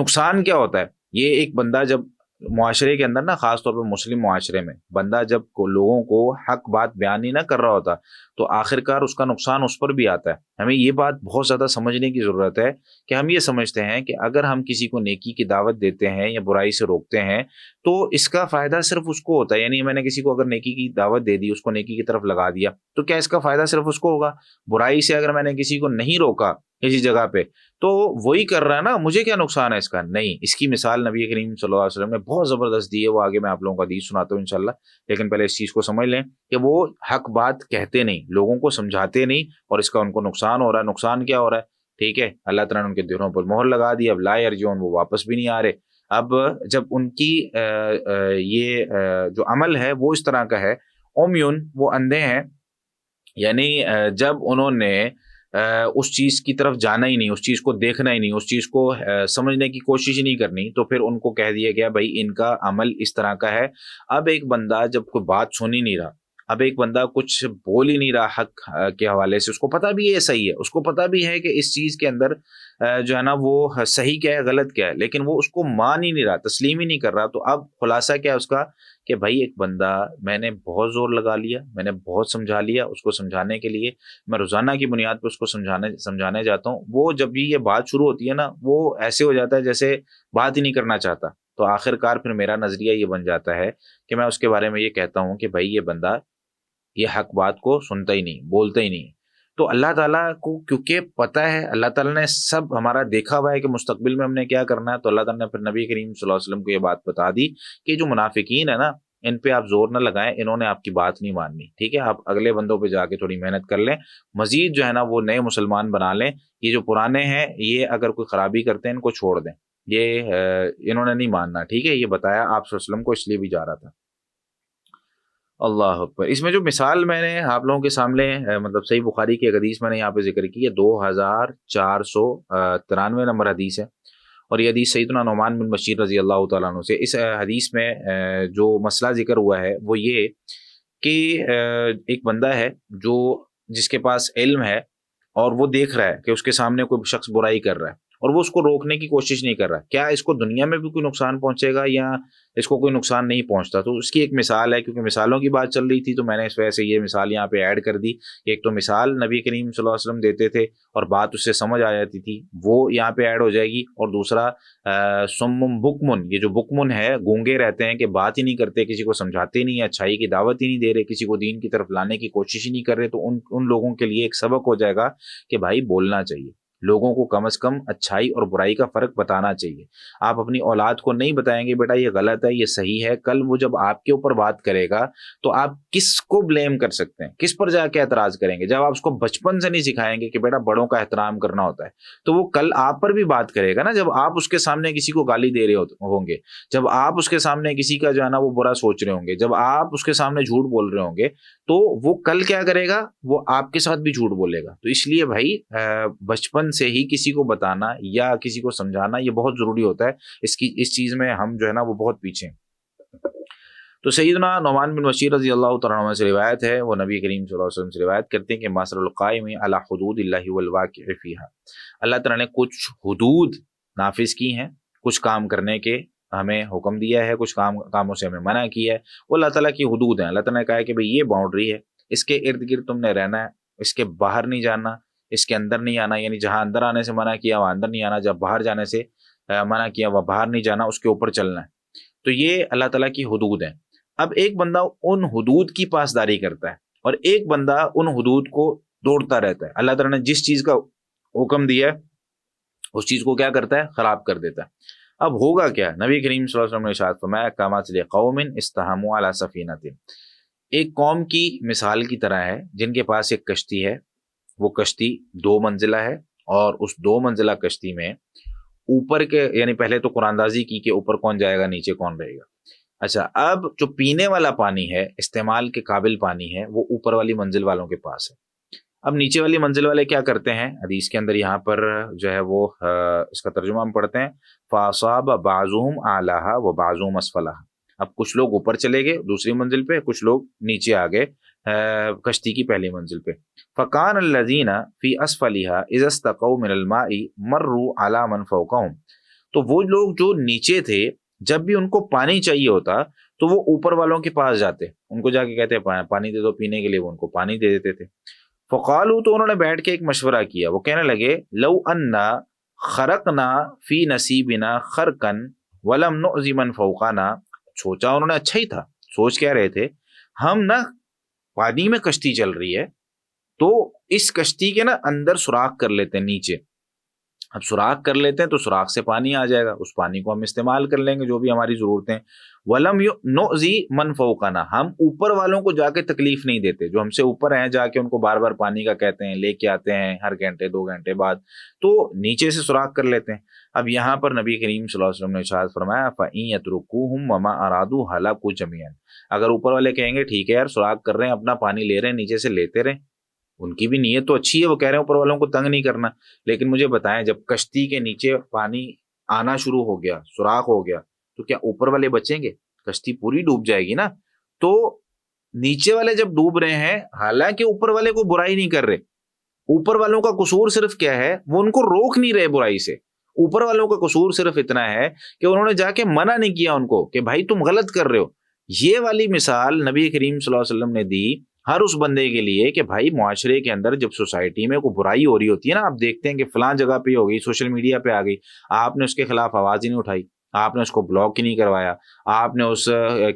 نقصان کیا ہوتا ہے؟ یہ ایک بندہ جب معاشرے کے اندر نا، خاص طور پہ مسلم معاشرے میں، بندہ جب لوگوں کو حق بات بیان ہی نہ کر رہا ہوتا تو آخر کار اس کا نقصان اس پر بھی آتا ہے. ہمیں یہ بات بہت زیادہ سمجھنے کی ضرورت ہے کہ ہم یہ سمجھتے ہیں کہ اگر ہم کسی کو نیکی کی دعوت دیتے ہیں یا برائی سے روکتے ہیں تو اس کا فائدہ صرف اس کو ہوتا ہے. یعنی میں نے کسی کو اگر نیکی کی دعوت دے دی، اس کو نیکی کی طرف لگا دیا، تو کیا اس کا فائدہ صرف اس کو ہوگا؟ برائی سے اگر میں نے کسی کو نہیں روکا کسی جگہ پہ تو وہی کر رہا ہے نا، مجھے کیا نقصان ہے اس کا؟ نہیں. اس کی مثال نبی کریم صلی اللہ علیہ وسلم نے بہت زبردست دی ہے، وہ آگے میں آپ لوگوں کو حدیث سناتا ہوں انشاءاللہ. لیکن پہلے اس چیز کو سمجھ لیں کہ وہ حق بات کہتے نہیں، لوگوں کو سمجھاتے نہیں، اور اس کا ان کو نقصان ہو رہا ہے. نقصان کیا ہو رہا ہے؟ ٹھیک ہے، اللہ تعالیٰ نے ان کے دلوں پر مہر لگا دی. اب لا یرجعون، وہ واپس بھی نہیں آ رہے. اب جب ان کی یہ جو عمل ہے وہ اس طرح کا ہے، عمیون وہ اندھے ہیں، یعنی جب انہوں نے اس چیز کی طرف جانا ہی نہیں، اس چیز کو دیکھنا ہی نہیں، اس چیز کو سمجھنے کی کوشش ہی نہیں کرنی، تو پھر ان کو کہہ دیا گیا بھائی ان کا عمل اس طرح کا ہے. اب ایک بندہ جب کوئی بات سن ہی نہیں رہا، اب ایک بندہ کچھ بول ہی نہیں رہا حق کے حوالے سے، اس کو پتہ بھی یہ صحیح ہے، اس کو پتہ بھی ہے کہ اس چیز کے اندر جو ہے نا وہ صحیح کیا ہے غلط کیا ہے، لیکن وہ اس کو مان ہی نہیں رہا، تسلیم ہی نہیں کر رہا. تو اب خلاصہ کیا ہے اس کا کہ بھائی ایک بندہ، میں نے بہت زور لگا لیا، میں نے بہت سمجھا لیا، اس کو سمجھانے کے لیے میں روزانہ کی بنیاد پہ اس کو سمجھانے جاتا ہوں، وہ جب بھی یہ بات شروع ہوتی ہے نا وہ ایسے ہو جاتا ہے جیسے بات ہی نہیں کرنا چاہتا. تو آخر کار پھر میرا نظریہ یہ بن جاتا ہے کہ میں اس کے بارے میں یہ کہتا ہوں کہ بھائی یہ بندہ یہ حق بات کو سنتا ہی نہیں، بولتا ہی نہیں. تو اللہ تعالیٰ کو کیونکہ پتہ ہے، اللہ تعالیٰ نے سب ہمارا دیکھا ہوا ہے کہ مستقبل میں ہم نے کیا کرنا ہے، تو اللہ تعالیٰ نے پھر نبی کریم صلی اللہ علیہ وسلم کو یہ بات بتا دی کہ جو منافقین ہے نا ان پہ آپ زور نہ لگائیں، انہوں نے آپ کی بات نہیں ماننی. ٹھیک ہے، آپ اگلے بندوں پہ جا کے تھوڑی محنت کر لیں، مزید جو ہے نا وہ نئے مسلمان بنا لیں. یہ جو پرانے ہیں یہ اگر کوئی خرابی کرتے ہیں ان کو چھوڑ دیں، یہ انہوں نے نہیں ماننا. ٹھیک ہے، یہ بتایا آپ صلی اللہ علیہ وسلم کو، اس لیے بھی جا رہا تھا. اللہ اکبر. اس میں جو مثال میں نے آپ لوگوں کے سامنے مطلب صحیح بخاری کی ایک حدیث میں نے یہاں پہ ذکر کی ہے، 2493 نمبر حدیث ہے، اور یہ حدیث سیدنا نعمان بن بشیر رضی اللہ تعالیٰ عنہ سے. اس حدیث میں جو مسئلہ ذکر ہوا ہے وہ یہ کہ ایک بندہ ہے جو جس کے پاس علم ہے اور وہ دیکھ رہا ہے کہ اس کے سامنے کوئی شخص برائی کر رہا ہے اور وہ اس کو روکنے کی کوشش نہیں کر رہا. کیا اس کو دنیا میں بھی کوئی نقصان پہنچے گا یا اس کو کوئی نقصان نہیں پہنچتا؟ تو اس کی ایک مثال ہے، کیونکہ مثالوں کی بات چل رہی تھی تو میں نے اس وجہ سے یہ مثال یہاں پہ ایڈ کر دی. ایک تو مثال نبی کریم صلی اللہ علیہ وسلم دیتے تھے اور بات اس سے سمجھ آ جاتی تھی، وہ یہاں پہ ایڈ ہو جائے گی. اور دوسرا سمم بکمن، یہ جو بکمن ہے گونگے رہتے ہیں کہ بات ہی نہیں کرتے، کسی کو سمجھاتے نہیں، اچھائی کی دعوت ہی نہیں دے رہے، کسی کو دین کی طرف لانے کی کوشش ہی نہیں کر رہے، تو ان لوگوں کے لیے ایک سبق ہو جائے گا کہ بھائی بولنا چاہیے. لوگوں کو کم از کم اچھائی اور برائی کا فرق بتانا چاہیے. آپ اپنی اولاد کو نہیں بتائیں گے بیٹا یہ غلط ہے یہ صحیح ہے، کل وہ جب آپ کے اوپر بات کرے گا تو آپ کس کو بلیم کر سکتے ہیں، کس پر جا کے اعتراض کریں گے؟ جب آپ اس کو بچپن سے نہیں سکھائیں گے کہ بیٹا بڑوں کا احترام کرنا ہوتا ہے تو وہ کل آپ پر بھی بات کرے گا نا. جب آپ اس کے سامنے کسی کو گالی دے رہے ہوں گے، جب آپ اس کے سامنے کسی کا جو ہے نا وہ برا سوچ رہے ہوں گے، جب آپ اس کے سامنے جھوٹ بول رہے ہوں گے تو وہ کل کیا کرے گا؟ وہ آپ کے ساتھ بھی جھوٹ بولے گا. تو اس لیے بھائی بچپن سے ہی کسی کو بتانا یا کسی کو سمجھانا یہ بہت ضروری ہوتا ہے. اس چیز میں ہم جو ہے نا وہ بہت پیچھے ہیں. تو سیدنا نعمان بن بشیر رضی اللہ تعالیٰ عنہ سے روایت ہے، وہ نبی کریم صلی اللہ علیہ وسلم سے روایت کرتے ہیں کہ مثل القائم علی حدود اللہ والواقع فیہا، اللہ تعالیٰ نے کچھ حدود نافذ کی ہیں، کچھ کام کرنے کے ہمیں حکم دیا ہے، کچھ کاموں سے ہمیں منع کیا ہے. وہ اللہ تعالیٰ کی حدود ہیں. اللہ تعالیٰ نے کہا ہے کہ بھئی یہ باؤنڈری ہے، اس کے ارد گرد تم نے رہنا ہے، اس کے باہر نہیں جانا، اس کے اندر نہیں آنا. یعنی جہاں اندر آنے سے منع کیا وہاں اندر نہیں آنا، جب باہر جانے سے منع کیا وہ باہر نہیں جانا، اس کے اوپر چلنا ہے. تو یہ اللہ تعالیٰ کی حدود ہیں. اب ایک بندہ ان حدود کی پاسداری کرتا ہے اور ایک بندہ ان حدود کو دوڑتا رہتا ہے. اللہ تعالیٰ نے جس چیز کا حکم دیا ہے اس چیز کو کیا کرتا ہے؟ خراب کر دیتا ہے. اب ہوگا کیا؟ نبی کریم صلی اللہ علیہ وسلم نے ارشاد فرمایا کمثل قوم استحموا علی سفینۃ، ایک قوم کی مثال کی طرح ہے جن کے پاس ایک کشتی ہے، وہ کشتی 2 منزلہ ہے اور اس 2 منزلہ کشتی میں اوپر کے یعنی پہلے تو قرآن اندازی کی کہ اوپر کون جائے گا نیچے کون رہے گا. اچھا اب جو پینے والا پانی ہے، استعمال کے قابل پانی ہے، وہ اوپر والی منزل والوں کے پاس ہے. اب نیچے والی منزل والے کیا کرتے ہیں؟ حدیث کے اندر یہاں پر جو ہے وہ اس کا ترجمہ ہم پڑھتے ہیں فَأَصَابَ بَعْضُهُمْ أَعْلَاهَا وَبَعْضُهُمْ أَسْفَلَهَا. اب کچھ لوگ اوپر چلے گئے دوسری منزل پہ، کچھ لوگ نیچے آ گئے کشتی کی پہلی منزل پہ. فَكَانَ الَّذِينَ فِي أَسْفَلِهَا إِذَا اسْتَقَوْا مِنَ الْمَاءِ مَرُّوا عَلَى مَنْ فَوْقَهُمْ. تو وہ لوگ جو نیچے تھے جب بھی ان کو پانی چاہیے ہوتا تو وہ اوپر والوں کے پاس جاتے، ان کو جا کے کہتے پانی دے دو پینے کے لیے، وہ ان کو پانی دے دیتے تھے. فقالوا، تو انہوں نے بیٹھ کے ایک مشورہ کیا، وہ کہنے لگے لو انا خرقنا فی نصیبنا خرقا ولم نؤذ من فوقنا. سوچا انہوں نے، اچھا ہی تھا، سوچ کیا رہے تھے، ہم نا پانی میں کشتی چل رہی ہے تو اس کشتی کے نا اندر سوراخ کر لیتے ہیں نیچے. اب سوراخ کر لیتے ہیں تو سوراخ سے پانی آ جائے گا، اس پانی کو ہم استعمال کر لیں گے جو بھی ہماری ضرورتیں. ولم نؤذی من فوقنا، ہم اوپر والوں کو جا کے تکلیف نہیں دیتے، جو ہم سے اوپر ہیں جا کے ان کو بار بار پانی کا کہتے ہیں، لے کے آتے ہیں ہر گھنٹے 2 گھنٹے بعد، تو نیچے سے سوراخ کر لیتے ہیں. اب یہاں پر نبی کریم صلی اللہ علیہ وسلم نے ارشاد فرمایا فَإِن يَتْرُكُوهُمْ وَمَا أَرَادُوا هَلَكُوا جَمِيعًا. اگر اوپر والے کہیں گے ٹھیک ہے یار سوراخ کر رہے ہیں اپنا پانی لے رہے ہیں نیچے سے لیتے رہیں، ان کی بھی نیت تو اچھی ہے، وہ کہہ رہے ہیں اوپر والوں کو تنگ نہیں کرنا، لیکن مجھے بتائیں جب کشتی کے نیچے پانی آنا شروع ہو گیا، سوراخ ہو گیا، تو کیا اوپر والے بچیں گے؟ کشتی پوری ڈوب جائے گی نا. تو نیچے والے جب ڈوب رہے ہیں حالانکہ اوپر والے کو برائی نہیں کر رہے، اوپر والوں کا قصور صرف کیا ہے؟ وہ ان کو روک نہیں رہے برائی سے. اوپر والوں کا قصور صرف اتنا ہے کہ انہوں نے جا کے منع نہیں کیا ان کو کہ بھائی تم غلط کر رہے ہو. یہ والی مثال نبی کریم صلی اللہ علیہ وسلم نے دی ہر اس بندے کے لیے کہ بھائی معاشرے کے اندر جب سوسائٹی میں کوئی برائی ہو رہی ہوتی ہے نا، آپ دیکھتے ہیں کہ فلاں جگہ پہ ہو گئی، سوشل میڈیا پہ آ گئی، آپ نے اس کے خلاف آواز ہی نہیں اٹھائی، آپ نے اس کو بلاک ہی نہیں کروایا، آپ نے اس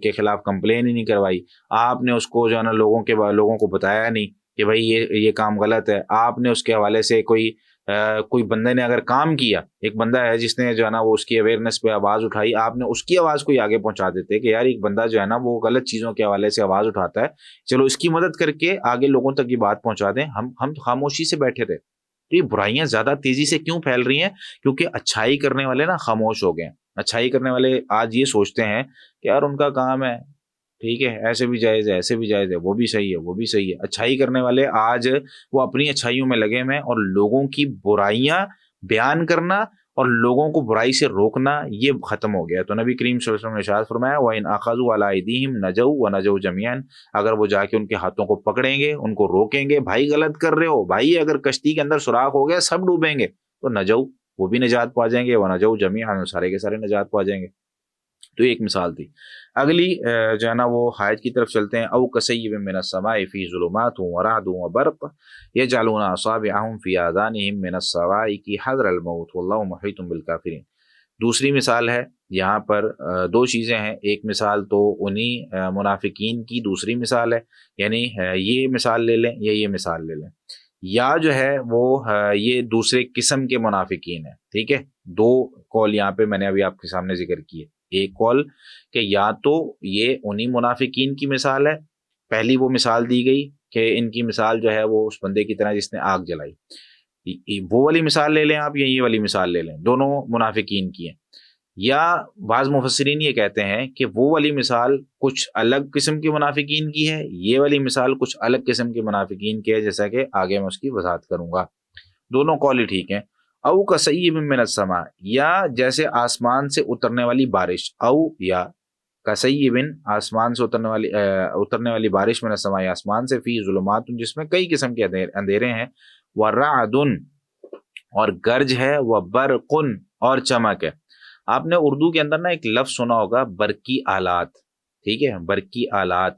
کے خلاف کمپلین ہی نہیں کروائی، آپ نے اس کو جو ہے نا لوگوں کو بتایا نہیں کہ بھائی یہ کام غلط ہے. آپ نے اس کے حوالے سے کوئی بندے نے اگر کام کیا، ایک بندہ ہے جس نے جو ہے نا وہ اس کی اویئرنیس پہ آواز اٹھائی، آپ نے اس کی آواز کو آگے پہنچا دیتے کہ یار ایک بندہ جو ہے نا وہ غلط چیزوں کے حوالے سے آواز اٹھاتا ہے، چلو اس کی مدد کر کے آگے لوگوں تک یہ بات پہنچا دیں. ہم خاموشی سے بیٹھے رہے. تو یہ برائیاں زیادہ تیزی سے کیوں پھیل رہی ہیں؟ کیونکہ اچھائی کرنے والے نا خاموش ہو گئے ہیں. اچھائی کرنے والے آج یہ سوچتے ہیں کہ یار ان کا کام ہے، ٹھیک ہے ایسے بھی جائز ہے، ایسے بھی جائز ہے، وہ بھی صحیح ہے، وہ بھی صحیح ہے. اچھائی کرنے والے آج وہ اپنی اچھائیوں میں لگے ہوئے ہیں اور لوگوں کی برائیاں بیان کرنا اور لوگوں کو برائی سے روکنا یہ ختم ہو گیا. تو نبی کریم صلی اللہ علیہ وسلم نے ارشاد فرمایا وَإِنْ أَخَذُوا عَلَىٰ أَيْدِيهِمْ نَجَوْا وَنَجَوْا جَمِيعًا. اگر وہ جا کے ان کے ہاتھوں کو پکڑیں گے، ان کو روکیں گے، بھائی غلط کر رہے ہو، بھائی اگر کشتی کے اندر سوراخ ہو گیا سب ڈوبیں گے، تو نجو وہ بھی نجات پا جائیں گے، وَنَجَوْا جَمِيعًا سارے کے سارے نجات پا جائیں گے. تو ایک مثال تھی. اگلی جو ہے نا وہ حایت کی طرف چلتے ہیں. او کصیب من السماء فی ظلمات ورعد وبرق یجعلون اصابعهم فی آذانهم من الصواعق حذر الموت واللہ محیط بالکافرین. دوسری مثال ہے یہاں پر 2 چیزیں ہیں. ایک مثال تو انہی منافقین کی دوسری مثال ہے، یعنی یہ مثال لے لیں یا یہ مثال لے لیں. یا جو ہے وہ یہ دوسرے قسم کے منافقین ہیں. ٹھیک ہے, دو قول یہاں پہ میں نے ابھی آپ کے سامنے ذکر کیے. ایک قول کہ یا تو یہ انہی منافقین کی مثال ہے, پہلی وہ مثال دی گئی کہ ان کی مثال جو ہے وہ اس بندے کی طرح جس نے آگ جلائی, وہ والی مثال لے لیں آپ یا یہ والی مثال لے لیں, دونوں منافقین کی ہیں. یا بعض مفسرین یہ کہتے ہیں کہ وہ والی مثال کچھ الگ قسم کے منافقین کی ہے, یہ والی مثال کچھ الگ قسم کے منافقین کی ہے, جیسا کہ آگے میں اس کی وضاحت کروں گا. دونوں قول ہی ٹھیک ہیں. او کصیب من السماء, یا جیسے آسمان سے اترنے والی بارش, او یا کصیب آسمان سے اترنے والی بارش من السماء آسمان سے, فی ظلمات جس میں کئی قسم کے اندھیرے ہیں, ورعد اور گرج ہے, وبرق اور چمک ہے. آپ نے اردو کے اندر نا ایک لفظ سنا ہوگا برقی آلات. ٹھیک ہے, برقی آلات,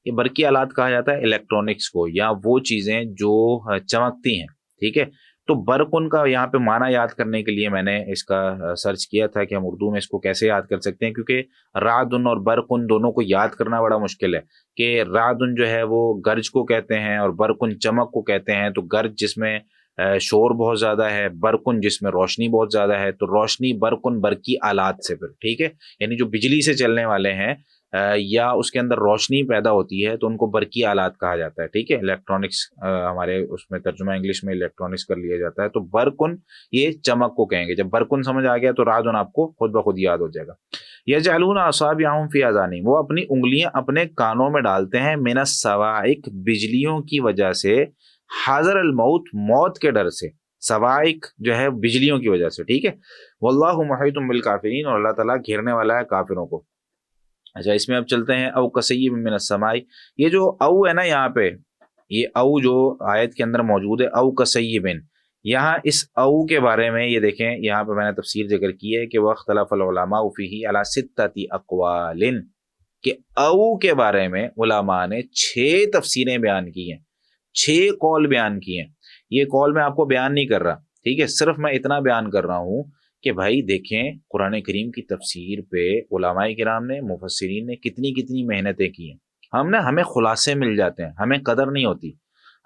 یہ برقی آلات کہا جاتا ہے الیکٹرانکس کو, یا وہ چیزیں جو چمکتی ہیں. ٹھیک ہے, تو برقن کا یہاں پہ معنی یاد کرنے کے لیے میں نے اس کا سرچ کیا تھا کہ ہم اردو میں اس کو کیسے یاد کر سکتے ہیں, کیونکہ رعدن اور برقن دونوں کو یاد کرنا بڑا مشکل ہے. کہ رعدن جو ہے وہ گرج کو کہتے ہیں اور برقن چمک کو کہتے ہیں. تو گرج جس میں شور بہت زیادہ ہے, برقن جس میں روشنی بہت زیادہ ہے, تو روشنی برقن برقی آلات سے پھر. ٹھیک ہے, یعنی جو بجلی سے چلنے والے ہیں یا اس کے اندر روشنی پیدا ہوتی ہے تو ان کو برقی آلات کہا جاتا ہے. ٹھیک ہے, الیکٹرانکس ہمارے اس میں ترجمہ انگلش میں الیکٹرانکس کر لیا جاتا ہے. تو برقن یہ چمک کو کہیں گے. جب برقن سمجھ آ گیا تو رعدن آپ کو خود بخود یاد ہو جائے گا. یجعلون اصابعهم فی اذانہم, وہ اپنی انگلیاں اپنے کانوں میں ڈالتے ہیں, من الصواعق بجلیوں کی وجہ سے, حاضر الموت موت کے ڈر سے. صواعق جو ہے بجلیوں کی وجہ سے. ٹھیک ہے, واللہ محیط بالکافرین, اور اللہ تعالیٰ گھیرنے والا ہے کافروں کو. اچھا, اس میں اب چلتے ہیں. او کصیب من السماء, یہ جو او ہے نا یہاں پہ, یہ او جو آیت کے اندر موجود ہے, او کصیب, یہاں اس او کے بارے میں یہ دیکھیں, یہاں پہ میں نے تفسیر ذکر کی ہے کہ واختلف العلماء فیہ علی ستۃ اقوال, کہ او کے بارے میں علماء نے 6 تفسیریں بیان کی ہیں, 6 قول بیان کیے ہیں. یہ قول میں آپ کو بیان نہیں کر رہا. ٹھیک ہے, صرف میں اتنا بیان کر رہا ہوں کہ بھائی دیکھیں قرآن کریم کی تفسیر پہ علماء کرام نے, مفسرین نے کتنی محنتیں کی ہیں. ہمیں خلاصے مل جاتے ہیں, ہمیں قدر نہیں ہوتی.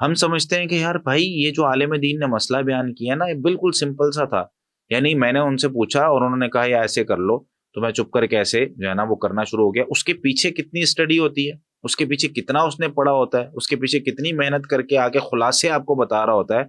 ہم سمجھتے ہیں کہ یار بھائی یہ جو عالم دین نے مسئلہ بیان کیا نا, یہ بالکل سمپل سا تھا. یعنی میں نے ان سے پوچھا اور انہوں نے کہا یہ ایسے کر لو, تو میں چپ کر کے ایسے جو ہے نا وہ کرنا شروع ہو گیا. اس کے پیچھے کتنی اسٹڈی ہوتی ہے, اس کے پیچھے کتنا اس نے پڑھا ہوتا ہے, اس کے پیچھے کتنی محنت کر کے آگے خلاصے آپ کو بتا رہا ہوتا ہے.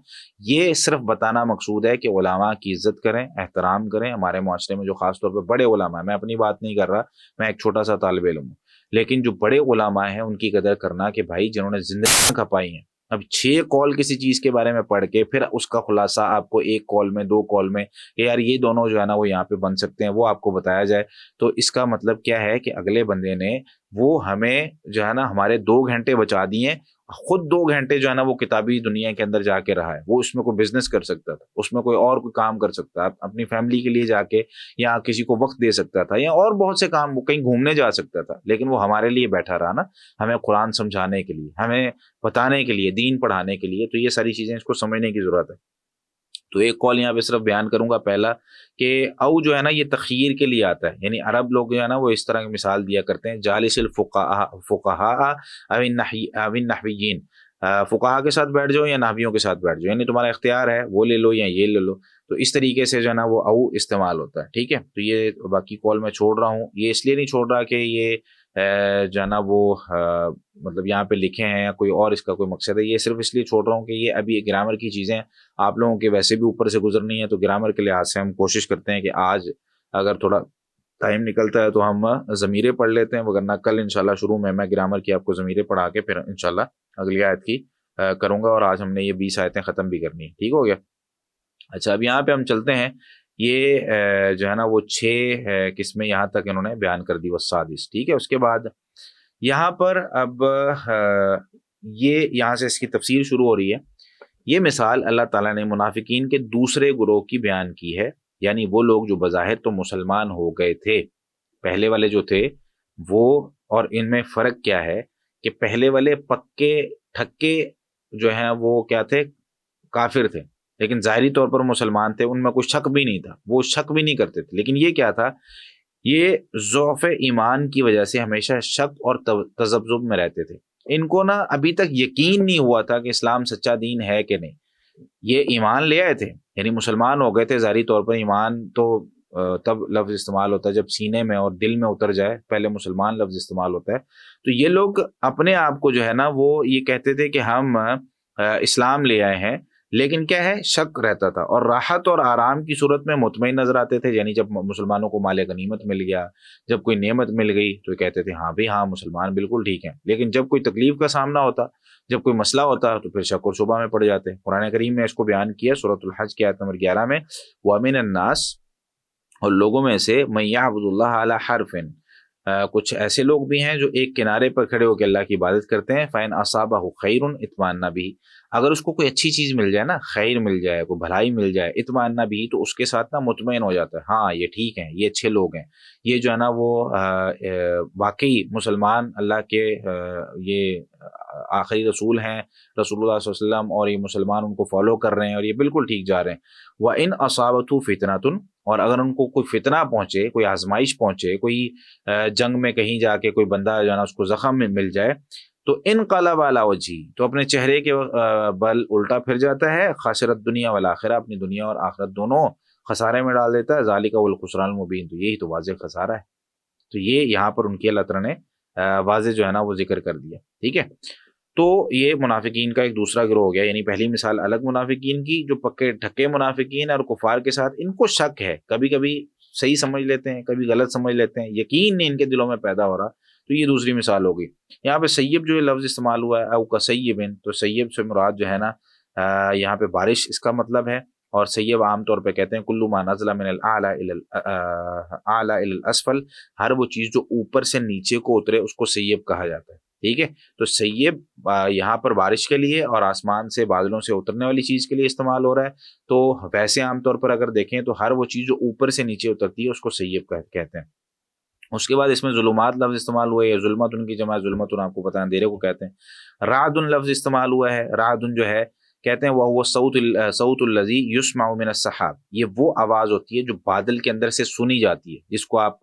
یہ صرف بتانا مقصود ہے کہ علماء کی عزت کریں, احترام کریں. ہمارے معاشرے میں جو خاص طور پہ بڑے علماء ہیں, میں اپنی بات نہیں کر رہا, میں ایک چھوٹا سا طالب علم ہوں, لیکن جو بڑے علماء ہیں ان کی قدر کرنا, کہ بھائی جنہوں نے زندگیاں کھپائی ہیں. اب 6 قول کسی چیز کے بارے میں پڑھ کے پھر اس کا خلاصہ آپ کو ایک قول میں, 2 قول میں, کہ یار یہ دونوں جو ہے نا وہ یہاں پہ بن سکتے ہیں, وہ آپ کو بتایا جائے, تو اس کا مطلب کیا ہے کہ اگلے بندے نے وہ ہمیں جو ہے نا ہمارے 2 گھنٹے بچا دیے. خود 2 گھنٹے جو ہے نا وہ کتابی دنیا کے اندر جا کے رہا ہے. وہ اس میں کوئی بزنس کر سکتا تھا, اس میں کوئی کام کر سکتا تھا, اپنی فیملی کے لیے جا کے یا کسی کو وقت دے سکتا تھا, یا اور بہت سے کام, وہ کہیں گھومنے جا سکتا تھا, لیکن وہ ہمارے لیے بیٹھا رہا نا, ہمیں قرآن سمجھانے کے لیے, ہمیں بتانے کے لیے, دین پڑھانے کے لیے. تو یہ ساری چیزیں اس کو سمجھنے کی ضرورت ہے. تو ایک قول یہاں پہ صرف بیان کروں گا. پہلا کہ او جو ہے نا یہ تخیر کے لیے آتا ہے, یعنی عرب لوگ جو ہے نا وہ اس طرح کی مثال دیا کرتے ہیں, جالس الفقہاء او النحویین, فقہا کے ساتھ بیٹھ جاؤ یا نحویوں کے ساتھ بیٹھ جاؤ, یعنی تمہارا اختیار ہے, وہ لے لو یا یہ لے لو. تو اس طریقے سے جو ہے نا وہ او استعمال ہوتا ہے. ٹھیک ہے, تو یہ باقی قول میں چھوڑ رہا ہوں. یہ اس لیے نہیں چھوڑ رہا کہ یہ جو ہے نا وہ مطلب یہاں پہ لکھے ہیں یا کوئی اور اس کا کوئی مقصد ہے. یہ صرف اس لیے چھوڑ رہا ہوں کہ یہ ابھی گرامر کی چیزیں آپ لوگوں کے ویسے بھی اوپر سے گزرنی ہے, تو گرامر کے لحاظ سے ہم کوشش کرتے ہیں کہ آج اگر تھوڑا ٹائم نکلتا ہے تو ہم ضمیریں پڑھ لیتے ہیں, وگرنہ کل انشاءاللہ شروع میں گرامر کی آپ کو ضمیریں پڑھا کے پھر انشاءاللہ اگلی آیت کی کروں گا. اور آج ہم نے یہ 20 آیتیں ختم بھی کرنی ہے. ٹھیک ہو گیا. اچھا, اب یہاں پہ ہم چلتے ہیں. یہ جو ہے نا وہ 6 قسمیں یہاں تک انہوں نے بیان کر دی, وہ سادس. ٹھیک ہے, اس کے بعد یہاں پر اب یہ یہاں سے اس کی تفسیر شروع ہو رہی ہے. یہ مثال اللہ تعالیٰ نے منافقین کے دوسرے گروہ کی بیان کی ہے, یعنی وہ لوگ جو بظاہر تو مسلمان ہو گئے تھے, پہلے والے جو تھے وہ, اور ان میں فرق کیا ہے کہ پہلے والے پکے ٹھکے جو ہیں وہ کیا تھے, کافر تھے, لیکن ظاہری طور پر مسلمان تھے, ان میں کوئی شک بھی نہیں تھا, وہ شک بھی نہیں کرتے تھے. لیکن یہ کیا تھا, یہ ضعف ایمان کی وجہ سے ہمیشہ شک اور تذبذب میں رہتے تھے. ان کو نا ابھی تک یقین نہیں ہوا تھا کہ اسلام سچا دین ہے کہ نہیں. یہ ایمان لے آئے تھے، یعنی مسلمان ہو گئے تھے ظاہری طور پر. ایمان تو تب لفظ استعمال ہوتا ہے جب سینے میں اور دل میں اتر جائے، پہلے مسلمان لفظ استعمال ہوتا ہے. تو یہ لوگ اپنے آپ کو جو ہے نا وہ یہ کہتے تھے کہ ہم اسلام لے آئے ہیں، لیکن کیا ہے شک رہتا تھا، اور راحت اور آرام کی صورت میں مطمئن نظر آتے تھے. یعنی جب مسلمانوں کو مال غنیمت مل گیا، جب کوئی نعمت مل گئی تو کہتے تھے ہاں بھی ہاں مسلمان بالکل ٹھیک ہیں. لیکن جب کوئی تکلیف کا سامنا ہوتا، جب کوئی مسئلہ ہوتا تو پھر شک اور شبہ میں پڑ جاتے. قرآن کریم میں اس کو بیان کیا سورۃ الحج کی آیت نمبر 11 میں، وَمِنَ النَّاسِ، اور لوگوں میں سے مَن يَعْبُدُ اللَّهَ عَلَى حَرْفٍ، کچھ ایسے لوگ بھی ہیں جو ایک کنارے پر کھڑے ہو کے اللہ کی عبادت کرتے ہیں. فَإِنْ أَصَابَهُ خَيْرٌ اطمأنَّ بِهِ، اگر اس کو کوئی اچھی چیز مل جائے نا، خیر مل جائے، کوئی بھلائی مل جائے، اطمأنَّ بِهِ، تو اس کے ساتھ نا مطمئن ہو جاتا ہے، ہاں یہ ٹھیک ہیں، یہ اچھے لوگ ہیں، یہ جو ہے نا وہ واقعی مسلمان اللہ کے یہ آخری رسول ہیں، رسول اللہ صلی اللہ علیہ وسلم، اور یہ مسلمان ان کو فالو کر رہے ہیں اور یہ بالکل ٹھیک جا رہے ہیں. وَإِنْ أَصَابَتْهُ فِتْنَةٌ، اور اگر ان کو کوئی فتنہ پہنچے، کوئی آزمائش پہنچے، کوئی جنگ میں کہیں جا کے کوئی بندہ جو ہے نا اس کو زخم میں مل جائے، تو انقلب علی وجہہ، تو اپنے چہرے کے بل الٹا پھر جاتا ہے. خسرت دنیا والآخرہ، اپنی دنیا اور آخرت دونوں خسارے میں ڈال دیتا ہے. ذالک هو الخسران المبین، تو یہی تو واضح خسارہ ہے. تو یہ یہاں پر ان کی اللہ تعالیٰ نے واضح جو ہے نا وہ ذکر کر دیا. ٹھیک ہے، تو یہ منافقین کا ایک دوسرا گروہ ہو گیا. یعنی پہلی مثال الگ منافقین کی، جو پکے ڈھکے منافقین اور کفار کے ساتھ ان کو شک ہے، کبھی کبھی صحیح سمجھ لیتے ہیں، کبھی غلط سمجھ لیتے ہیں، یقین نہیں ان کے دلوں میں پیدا ہو رہا. تو یہ دوسری مثال ہوگی. یہاں پہ سیب جو لفظ استعمال ہوا ہے، او کسیبن، تو سیب سے مراد جو ہے نا یہاں پہ بارش اس کا مطلب ہے. اور سیب عام طور پہ کہتے ہیں کلو ما نزل من الاعلی الی الاسفل، ہر وہ چیز جو اوپر سے نیچے کو اترے اس کو سیب کہا جاتا ہے. ٹھیک ہے، تو سیب یہاں پر بارش کے لیے اور آسمان سے بادلوں سے اترنے والی چیز کے لیے استعمال ہو رہا ہے. تو ویسے عام طور پر اگر دیکھیں تو ہر وہ چیز جو اوپر سے نیچے اترتی ہے اس کو سیب کہتے ہیں. اس کے بعد اس میں ظلمات لفظ استعمال ہوئے ہے، ظلمت ان کی جمع ظلمت آپ کو پتہ ہے اندھیرے کو کہتے ہیں. رعد لفظ استعمال ہوا ہے، رعد جو ہے کہتے ہیں وہ صوت الذی یسمع من السحاب، یہ وہ آواز ہوتی ہے جو بادل کے اندر سے سنی جاتی ہے، جس کو آپ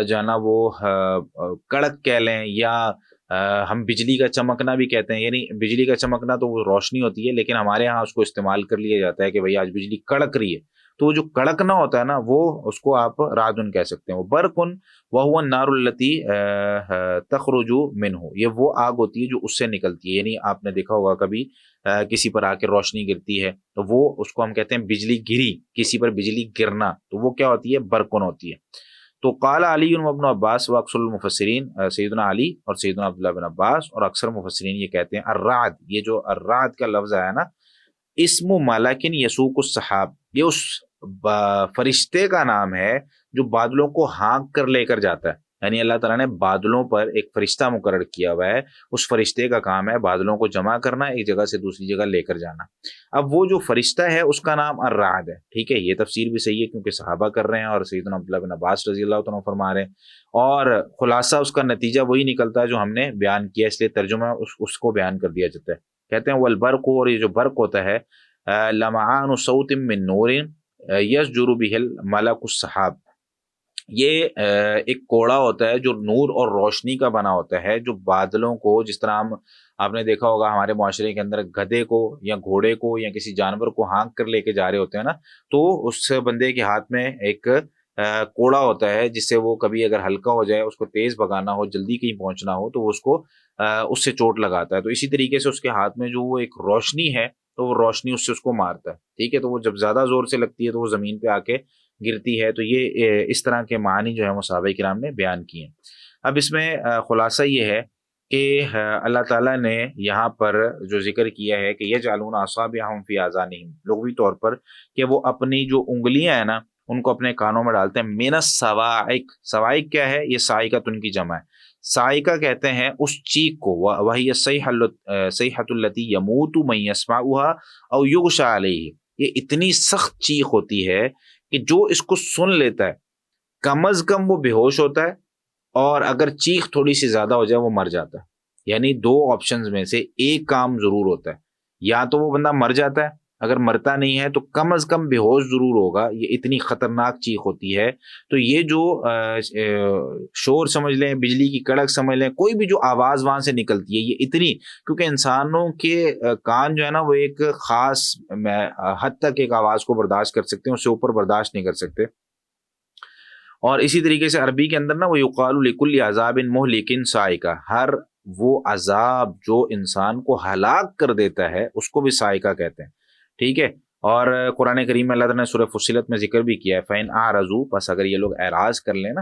جو ہے نا وہ کڑک کہہ لیں، یا ہم بجلی کا چمکنا بھی کہتے ہیں. یعنی بجلی کا چمکنا تو وہ روشنی ہوتی ہے، لیکن ہمارے ہاں اس کو استعمال کر لیا جاتا ہے کہ بھئی آج بجلی کڑک رہی ہے. تو وہ جو کڑکنا ہوتا ہے نا، وہ اس کو آپ رعدن کہہ سکتے ہیں. وہ برقن وہو النار التی تخرج منہ، یہ وہ آگ ہوتی ہے جو اس سے نکلتی ہے. یعنی آپ نے دیکھا ہوگا کبھی کسی پر آ کے روشنی گرتی ہے تو وہ اس کو ہم کہتے ہیں بجلی گری، کسی پر بجلی گرنا، تو وہ کیا ہوتی ہے؟ برقن ہوتی ہے. تو قال علی و ابن عباس و اکثر المفسرین، سیدنا علی اور سیدنا عبداللہ بن عباس اور اکثر مفسرین یہ کہتے ہیں الرعد، یہ جو الرعد کا لفظ آیا نا، اسم ملکن یسوق السحاب، یہ اس فرشتے کا نام ہے جو بادلوں کو ہانک کر لے کر جاتا ہے. یعنی اللہ تعالیٰ نے بادلوں پر ایک فرشتہ مقرر کیا ہوا ہے، اس فرشتے کا کام ہے بادلوں کو جمع کرنا، ایک جگہ سے دوسری جگہ لے کر جانا. اب وہ جو فرشتہ ہے اس کا نام الرعد ہے. ٹھیک ہے، یہ تفسیر بھی صحیح ہے کیونکہ صحابہ کر رہے ہیں اور سیدنا عبداللہ بن عباس رضی اللہ تعالیٰ فرما رہے ہیں، اور خلاصہ اس کا نتیجہ وہی نکلتا ہے جو ہم نے بیان کیا، اس لیے ترجمہ اس کو بیان کر دیا جاتا ہے. کہتے ہیں والبرق، اور یہ جو برق ہوتا ہے لمعان صوت من نور یسجر به الملک السحاب، یہ ایک کوڑا ہوتا ہے جو نور اور روشنی کا بنا ہوتا ہے، جو بادلوں کو، جس طرح آپ نے دیکھا ہوگا ہمارے معاشرے کے اندر گدھے کو یا گھوڑے کو یا کسی جانور کو ہانک کر لے کے جا رہے ہوتے ہیں نا، تو اس بندے کے ہاتھ میں ایک کوڑا ہوتا ہے جس سے وہ کبھی اگر ہلکا ہو جائے، اس کو تیز بھگانا ہو، جلدی کہیں پہنچنا ہو، تو وہ اس کو اس سے چوٹ لگاتا ہے. تو اسی طریقے سے اس کے ہاتھ میں جو وہ ایک روشنی ہے تو وہ روشنی اس سے اس کو مارتا ہے. ٹھیک ہے، تو وہ جب زیادہ زور سے لگتی ہے تو وہ زمین پہ آ کے گرتی ہے. تو یہ اس طرح کے معنی جو ہے وہ صحابہ کرام نے بیان کیے ہیں. اب اس میں خلاصہ یہ ہے کہ اللہ تعالیٰ نے یہاں پر جو ذکر کیا ہے کہ یجعلون اصابعہم فی آذانہم، لغوی طور پر کہ وہ اپنی جو انگلیاں ہیں نا ان کو اپنے کانوں میں ڈالتے ہیں. من الصواعق، صواعق کیا ہے؟ یہ صاعقۃ ان کی جمع ہے. صاعقہ کہتے ہیں اس چیخ کو، وہی الصیحۃ التی یموت من یسمعها او یغشى علیہ، یہ اتنی سخت چیخ ہوتی ہے کہ جو اس کو سن لیتا ہے کم از کم وہ بے ہوش ہوتا ہے، اور اگر چیخ تھوڑی سی زیادہ ہو جائے وہ مر جاتا ہے. یعنی دو آپشنز میں سے ایک کام ضرور ہوتا ہے، یا تو وہ بندہ مر جاتا ہے اگر مرتا نہیں ہے تو کم از کم بے ہوش ضرور ہوگا، یہ اتنی خطرناک چیخ ہوتی ہے۔ تو یہ جو شور سمجھ لیں، بجلی کی کڑک سمجھ لیں، کوئی بھی جو آواز وہاں سے نکلتی ہے یہ اتنی، کیونکہ انسانوں کے کان جو ہے نا وہ ایک خاص حد تک ایک آواز کو برداشت کر سکتے ہیں، اس سے اوپر برداشت نہیں کر سکتے۔ اور اسی طریقے سے عربی کے اندر نا وہ یقال لکل عذاب مہلک صاعقہ، ہر وہ عذاب جو انسان کو ہلاک کر دیتا ہے اس کو بھی صاعقہ کہتے ہیں، ٹھیک ہے۔ اور قرآن کریم میں اللہ تعالیٰ نے سورہ فصلت میں ذکر بھی کیا ہے، فَإِنْ أَعْرَضُوا، پس اگر یہ لوگ اعراض کر لیں نا،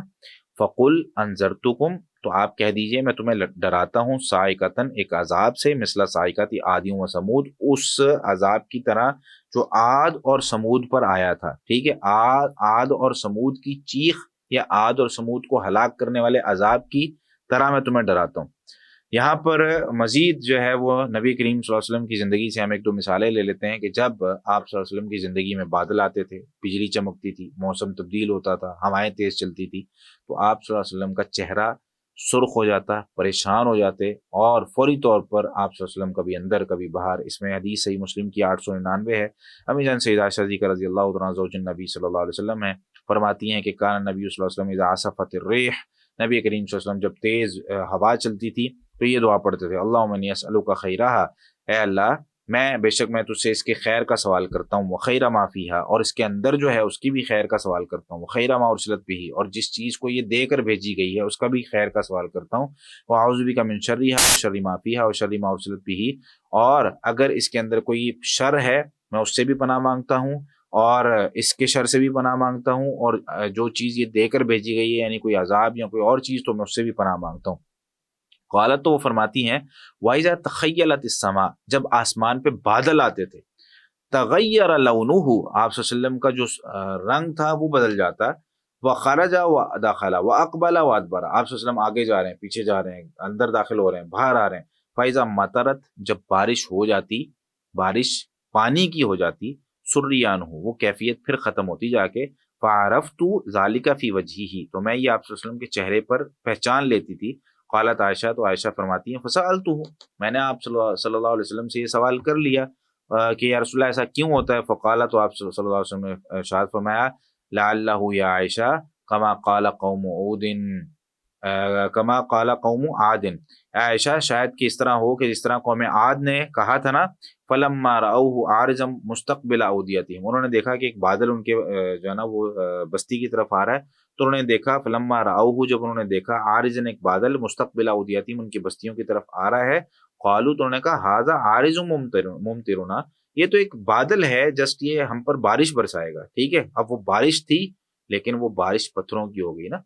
فَقُلْ أَنذَرْتُكُمْ، تو آپ کہہ دیجئے میں تمہیں ڈراتا ہوں، صاعقۃً، ایک عذاب سے، مثل صاعقۃ عاد و سمود، اس عذاب کی طرح جو عاد اور سمود پر آیا تھا، ٹھیک ہے۔ عاد اور سمود کی چیخ یا عاد اور سمود کو ہلاک کرنے والے عذاب کی طرح میں تمہیں ڈراتا ہوں۔ یہاں پر مزید جو ہے وہ نبی کریم صلی اللہ علیہ وسلم کی زندگی سے ہم ایک دو مثالیں لے لیتے ہیں کہ جب آپ صلی اللہ علیہ وسلم کی زندگی میں بادل آتے تھے، بجلی چمکتی تھی، موسم تبدیل ہوتا تھا، ہوائیں تیز چلتی تھی، تو آپ صلی اللہ علیہ وسلم کا چہرہ سرخ ہو جاتا، پریشان ہو جاتے، اور فوری طور پر آپ صلی اللہ علیہ وسلم کبھی اندر کبھی باہر۔ اس میں حدیث صحیح مسلم کی 899 ہے، امی جان سیدہ عائشہ صدیقہ رضی اللہ عنہا زوج النبی صلی اللہ علیہ وسلم ہے، فرماتی ہیں کہ کان نبی صلی اللہ علیہ وسلم اذا عصفت الریح، نبی کریم صلی اللہ علیہ وسلم جب تیز ہوا چلتی تھی تو یہ دعا پڑھتے تھے، اللہم انی اسألک خیرہا، اے اللہ میں بے شک میں تجھ سے اس کے خیر کا سوال کرتا ہوں، وخیر ما فیہا، اور اس کے اندر جو ہے اس کی بھی خیر کا سوال کرتا ہوں، وخیر ما ارسلت بہ، اور جس چیز کو یہ دے کر بھیجی گئی ہے اس کا بھی خیر کا سوال کرتا ہوں، واعوذ بک من شرہا وشر ما فیہا وشر ما ارسلت بہ، اور اگر اس کے اندر کوئی شر ہے میں اس سے بھی پناہ مانگتا ہوں، اور اس کے شر سے بھی پناہ مانگتا ہوں، اور جو چیز یہ دے کر بھیجی گئی ہے یعنی کوئی عذاب یا کوئی اور چیز تو میں اس سے بھی پناہ مانگتا ہوں۔ قالت، تو وہ فرماتی ہیں، وَإِذَا تَخَيَّلَتِ السَّمَاءُ، جب آسمان پہ بادل آتے تھے، تغیر لونہ، آپ صلی اللہ علیہ وسلم کا جو رنگ تھا وہ بدل جاتا، وخرج ودخل واقبل وادبر، آپ صلی اللہ علیہ وسلم آگے جا رہے ہیں، پیچھے جا رہے ہیں، اندر داخل ہو رہے ہیں، باہر آ رہے ہیں، فَإِذَا مطرت، جب بارش ہو جاتی، بارش پانی کی ہو جاتی، سریان ہو، وہ کیفیت پھر ختم ہوتی جا کے، فعرفت ذالک فی وجہہ، تو میں یہ آپ صلی اللہ علیہ وسلم کے چہرے پر پہچان لیتی تھی۔ قالت عائشہ، تو عائشہ فرماتی ہیں، فسألتہ، میں نے آپ صلی اللہ علیہ وسلم سے یہ سوال کر لیا کہ یا رسول اللہ ایسا کیوں ہوتا ہے؟ فقال، تو آپ صلی اللہ علیہ وسلم نے ارشاد فرمایا، لعلہ یا عائشہ کما قال قوم عود، کما قال قوم عاد، عائشہ شاید کہ اس طرح ہو کہ جس طرح قوم عاد نے کہا تھا نا، فلما رأوه عارضا مستقبل اودیتہم، انہوں نے دیکھا کہ ایک بادل ان کے جو ہے نا وہ بستی کی طرف آ رہا ہے، تو انہوں نے دیکھا، فلما رأوه، جب انہوں نے دیکھا، عارضا ایک بادل، مستقبل اودیتہم ان کی بستیوں کی طرف آ رہا ہے، قالوا، تو انہوں نے کہا، ھذا عارض ممطرنا، یہ تو ایک بادل ہے، جسٹ یہ ہم پر بارش برسائے گا، ٹھیک ہے۔ اب وہ بارش تھی لیکن وہ بارش پتھروں کی ہو گئی نا،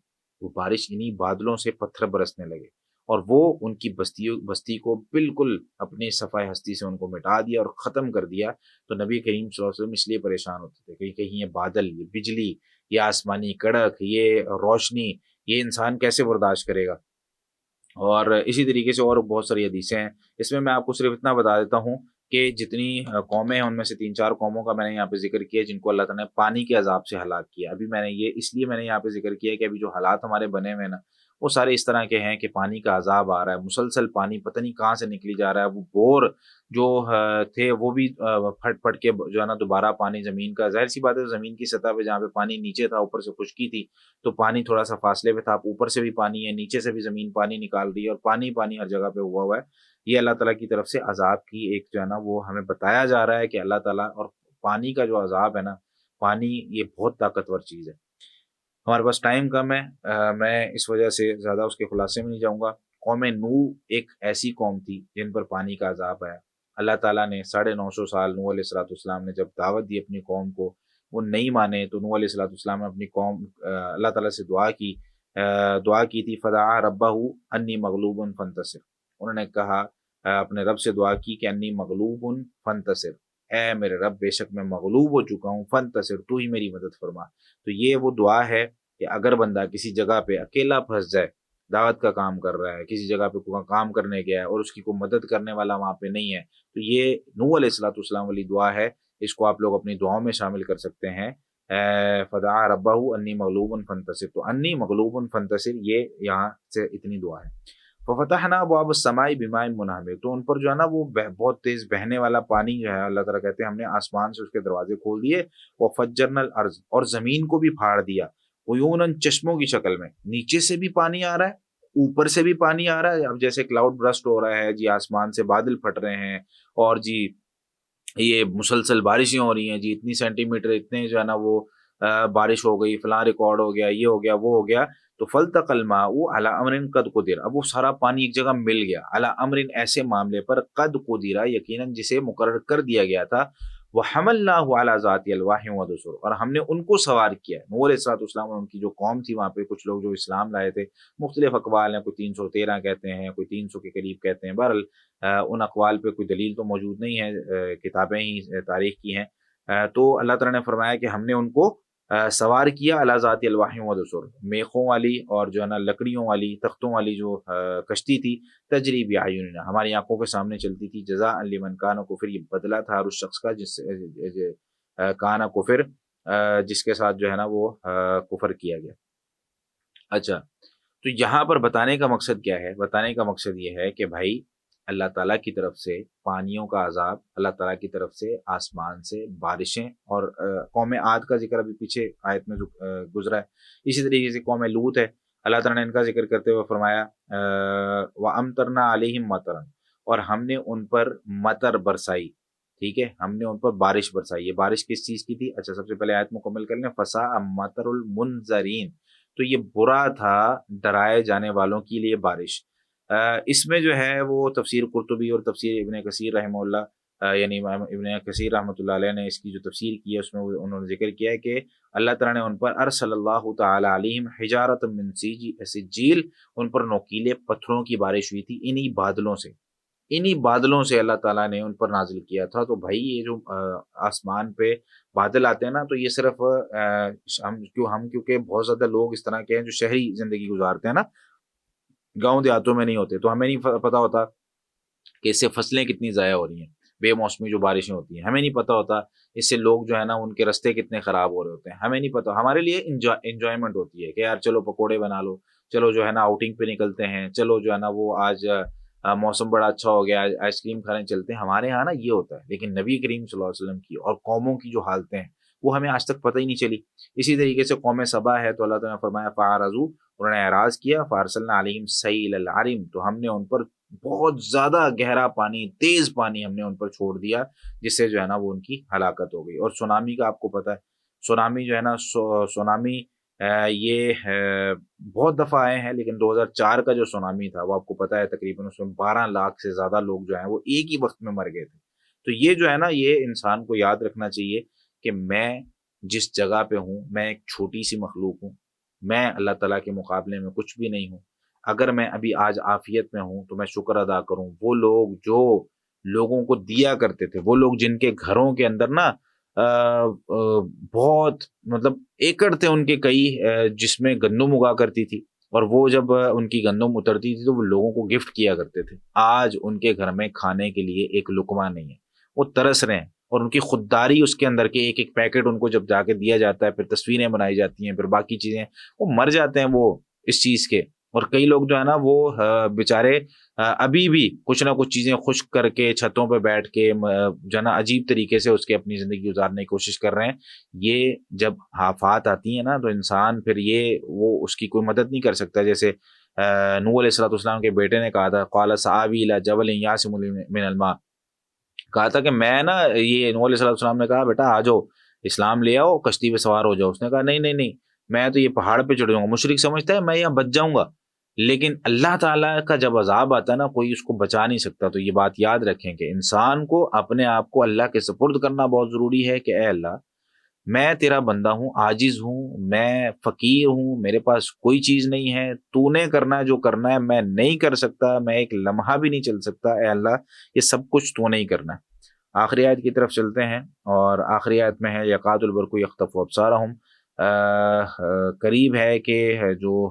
وہ بارش انہی بادلوں سے پتھر برسنے لگے، اور وہ ان کی بستی کو بالکل اپنی صفائے ہستی سے ان کو مٹا دیا اور ختم کر دیا۔ تو نبی کریم صلی اللہ علیہ وسلم اس لیے پریشان ہوتے تھے کہ کہیں یہ بادل، یہ بجلی، یہ آسمانی کڑک، یہ روشنی، یہ انسان کیسے برداشت کرے گا۔ اور اسی طریقے سے اور بہت ساری حدیثیں ہیں، اس میں آپ کو صرف اتنا بتا دیتا ہوں کہ جتنی قومیں ہیں ان میں سے 3-4 قوموں کا میں نے یہاں پہ ذکر کیا جن کو اللہ تعالیٰ نے پانی کے عذاب سے ہلاک کیا۔ ابھی میں نے یہ اس لیے میں نے یہاں پہ ذکر کیا کہ ابھی جو حالات ہمارے بنے ہوئے ہیں نا وہ سارے اس طرح کے ہیں کہ پانی کا عذاب آ رہا ہے، مسلسل پانی پتہ نہیں کہاں سے نکلی جا رہا ہے، وہ بور جو تھے وہ بھی پھٹ پھٹ کے جو ہے نا دوبارہ پانی زمین کا، ظاہر سی بات ہے زمین کی سطح پہ جہاں پہ پانی نیچے تھا اوپر سے خشکی تھی تو پانی تھوڑا سا فاصلے پہ تھا، اوپر سے بھی پانی ہے، نیچے سے بھی زمین پانی نکال رہی ہے، اور پانی پانی ہر جگہ پہ ہوا ہے۔ یہ اللہ تعالیٰ کی طرف سے عذاب کی ایک جو ہے نا وہ ہمیں بتایا جا رہا ہے کہ اللہ تعالیٰ، اور پانی کا جو عذاب ہے نا، پانی یہ بہت طاقتور چیز ہے۔ ہمارے پاس ٹائم کم ہے، میں اس وجہ سے زیادہ اس کے خلاصے میں نہیں جاؤں گا۔ قوم نوح ایک ایسی قوم تھی جن پر پانی کا عذاب ہے، اللہ تعالیٰ نے 950 سال نوح علیہ السلام نے جب دعوت دی اپنی قوم کو، وہ نہیں مانے، تو نوح علیہ السلام نے اپنی قوم اللہ تعالیٰ سے دعا کی تھی، فدعا ربہ انی مغلوب فانتصر، انہوں نے کہا اپنے رب سے دعا کی کہ انی مغلوب فانتصر، اے میرے رب بے شک میں مغلوب ہو چکا ہوں، فانتصر تو ہی میری مدد فرما۔ تو یہ وہ دعا ہے کہ اگر بندہ کسی جگہ پہ اکیلا پھنس جائے، دعوت کا کام کر رہا ہے، کسی جگہ پہ کوئی کام کرنے گیا ہے اور اس کی کوئی مدد کرنے والا وہاں پہ نہیں ہے، تو یہ نوح علیہ السلام والی دعا ہے، اس کو آپ لوگ اپنی دعاؤں میں شامل کر سکتے ہیں۔ فدعا ربہ انی مغلوب فانتصر، تو انی مغلوب فانتصر، یہ یہاں سے اتنی دعا ہے۔ ففتحنا ابواب السماء بماء منہمر، تو ان پر جو ہے نا وہ بہت تیز بہنے والا پانی جو ہے اللہ تعالیٰ کہتے ہیں ہم نے آسمان سے اس کے دروازے کھول دیے، وفجرنا الارض، اور زمین کو بھی پھاڑ دیا، عیونا چشموں کی شکل میں، نیچے سے بھی پانی آ رہا ہے اوپر سے بھی پانی آ رہا ہے، اب جیسے کلاؤڈ برسٹ ہو رہا ہے جی، آسمان سے بادل پھٹ رہے ہیں، اور جی یہ مسلسل بارشیں ہو رہی ہیں جی، اتنی سینٹی میٹر اتنے جو ہے نا وہ بارش ہو گئی، فلاں ریکارڈ ہو گیا، یہ ہو گیا وہ ہو گیا، تو فلتق الماء علی امر قد قدر، اب وہ سارا پانی ایک جگہ مل گیا، علی امر ایسے معاملے پر قد قدر یقیناً جسے مقرر کر دیا گیا تھا، وحملناہ علی ذات الواح ودسر، اور ہم نے ان کو سوار کیا، نوح علیہ السلام اور ان کی جو قوم تھی وہاں پہ کچھ لوگ جو اسلام لائے تھے، مختلف اقوال ہیں، کوئی 313 کہتے ہیں، کوئی 300 کے قریب کہتے ہیں، بہرحال ان اقوال پہ کوئی دلیل تو موجود نہیں ہے، کتابیں ہی تاریخ کی ہیں، تو اللہ تعالیٰ نے فرمایا کہ ہم نے ان کو سوار کیا علی ذات الواح و دسر، میخوں والی اور جو ہے نا لکڑیوں والی تختوں والی جو کشتی تھی، تجری باعیننا، ہماری آنکھوں کے سامنے چلتی تھی، جزاء لمن کان کفر، یہ بدلہ تھا ہر اس شخص کا جس کان کفر، جس کے ساتھ جو ہے نا وہ کفر کیا گیا۔ اچھا، تو یہاں پر بتانے کا مقصد کیا ہے؟ بتانے کا مقصد یہ ہے کہ بھائی اللہ تعالیٰ کی طرف سے پانیوں کا عذاب، اللہ تعالیٰ کی طرف سے آسمان سے بارشیں، اور قوم عاد کا ذکر ابھی پیچھے آیت میں گزرا ہے، اسی طریقے سے قوم لوط ہے، اللہ تعالیٰ نے ان کا ذکر کرتے ہوئے فرمایا وَأَمْطَرْنَا عَلَيْهِمْ مَطَرًا، اور ہم نے ان پر مطر برسائی، ٹھیک ہے، ہم نے ان پر بارش برسائی۔ یہ بارش کس چیز کی تھی؟ اچھا، سب سے پہلے آیت مکمل کر لیں، فَسَاءَ مَطَرُ الْمُنذَرِينَ، تو یہ برا تھا ڈرائے جانے والوں کے لیے بارش۔ اس میں جو ہے وہ تفسیر قرطبی اور تفسیر ابن کثیر رحمہ اللہ، یعنی ابن کثیر رحمۃ اللہ علیہ نے اس کی جو تفسیر کی ہے اس میں انہوں نے ذکر کیا ہے کہ اللہ تعالیٰ نے ان پر ارسل اللہ تعالی علیہم حجارۃ من سجیل، ان پر نوکیلے پتھروں کی بارش ہوئی تھی، انہی بادلوں سے، انہی بادلوں سے اللہ تعالیٰ نے ان پر نازل کیا تھا۔ تو بھائی یہ جو آسمان پہ بادل آتے ہیں نا، تو یہ صرف ہم کیونکہ بہت زیادہ لوگ اس طرح کے ہیں جو شہری زندگی گزارتے ہیں نا، گاؤں دیہاتوں میں نہیں ہوتے، تو ہمیں نہیں پتا ہوتا کہ اس سے فصلیں کتنی ضائع ہو رہی ہیں، بے موسمی جو بارشیں ہوتی ہیں، ہمیں نہیں پتا ہوتا اس سے لوگ جو ہے نا ان کے رستے کتنے خراب ہو رہے ہوتے ہیں، ہمیں نہیں پتا، ہمارے لیے انجوائمنٹ ہوتی ہے کہ یار چلو پکوڑے بنا لو، چلو جو ہے نا آؤٹنگ پہ نکلتے ہیں، چلو جو ہے نا وہ آج موسم بڑا اچھا ہو گیا، آئس کریم کھانے چلتے ہیں، ہمارے ہاں نا یہ ہوتا ہے، لیکن نبی کریم صلی اللہ علیہ وسلم کی اور قوموں کی جو حالتیں ہیں وہ ہمیں آج تک پتہ ہی نہیں چلی۔ اسی طریقے سے قوم سبا ہے، تو اللہ تعالیٰ نے فرمایا فَأَعْرَضُوا، انہوں نے اعراض کیا، فَأَرْسَلْنَا عَلَيْهِمْ سَيْلَ الْعَرِمِ، تو ہم نے ان پر بہت زیادہ گہرا پانی، تیز پانی ہم نے ان پر چھوڑ دیا، جس سے جو ہے نا وہ ان کی ہلاکت ہو گئی۔ اور سونامی کا آپ کو پتہ ہے، سونامی جو ہے نا سونامی یہ بہت دفعہ آئے ہیں، لیکن 2004 کا جو سونامی تھا وہ آپ کو پتہ ہے تقریباً اس میں 12 لاکھ سے زیادہ لوگ جو ہیں وہ ایک ہی وقت میں مر گئے تھے۔ تو یہ جو ہے نا یہ انسان کو یاد رکھنا چاہیے کہ میں جس جگہ پہ ہوں میں ایک چھوٹی سی مخلوق ہوں، میں اللہ تعالیٰ کے مقابلے میں کچھ بھی نہیں ہوں، اگر میں ابھی آج عافیت میں ہوں تو میں شکر ادا کروں۔ وہ لوگ جو لوگوں کو دیا کرتے تھے، وہ لوگ جن کے گھروں کے اندر نا بہت مطلب ایکڑ تھے ان کے کئی، جس میں گندم اگا کرتی تھی، اور وہ جب ان کی گندم اترتی تھی تو وہ لوگوں کو گفٹ کیا کرتے تھے، آج ان کے گھر میں کھانے کے لیے ایک لقمہ نہیں ہے، وہ ترس رہے ہیں، اور ان کی خودداری اس کے اندر کے ایک ایک پیکٹ ان کو جب جا کے دیا جاتا ہے، پھر تصویریں بنائی جاتی ہیں، پھر باقی چیزیں، وہ مر جاتے ہیں وہ اس چیز کے۔ اور کئی لوگ جو ہے نا وہ بیچارے ابھی بھی کچھ نہ کچھ چیزیں خشک کر کے چھتوں پہ بیٹھ کے جو ہے نا عجیب طریقے سے اس کے اپنی زندگی گزارنے کی کوشش کر رہے ہیں۔ یہ جب آفات آتی ہیں نا تو انسان پھر یہ وہ اس کی کوئی مدد نہیں کر سکتا، جیسے نوح علیہ السلام کے بیٹے نے کہا تھا قال سآوی الی جبل یعصمنی من الماء، کہا تھا کہ میں نا، یہ نوح علیہ السلام نے کہا بیٹا آ جاؤ اسلام لے آؤ، کشتی پہ سوار ہو جاؤ، اس نے کہا نہیں نہیں نہیں، میں تو یہ پہاڑ پہ چڑھ جاؤں گا، مشرک سمجھتا ہے میں یہاں بچ جاؤں گا، لیکن اللہ تعالیٰ کا جب عذاب آتا ہے نا کوئی اس کو بچا نہیں سکتا۔ تو یہ بات یاد رکھیں کہ انسان کو اپنے آپ کو اللہ کے سپرد کرنا بہت ضروری ہے کہ اے اللہ میں تیرا بندہ ہوں، عاجز ہوں، میں فقیر ہوں، میرے پاس کوئی چیز نہیں ہے، تو نے کرنا ہے جو کرنا ہے، میں نہیں کر سکتا، میں ایک لمحہ بھی نہیں چل سکتا، اے اللہ یہ سب کچھ تو نے ہی کرنا ہے۔ آخری آیت کی طرف چلتے ہیں، اور آخری آیت میں ہے یقاد البرق یخطف ابصارہم، قریب ہے کہ جو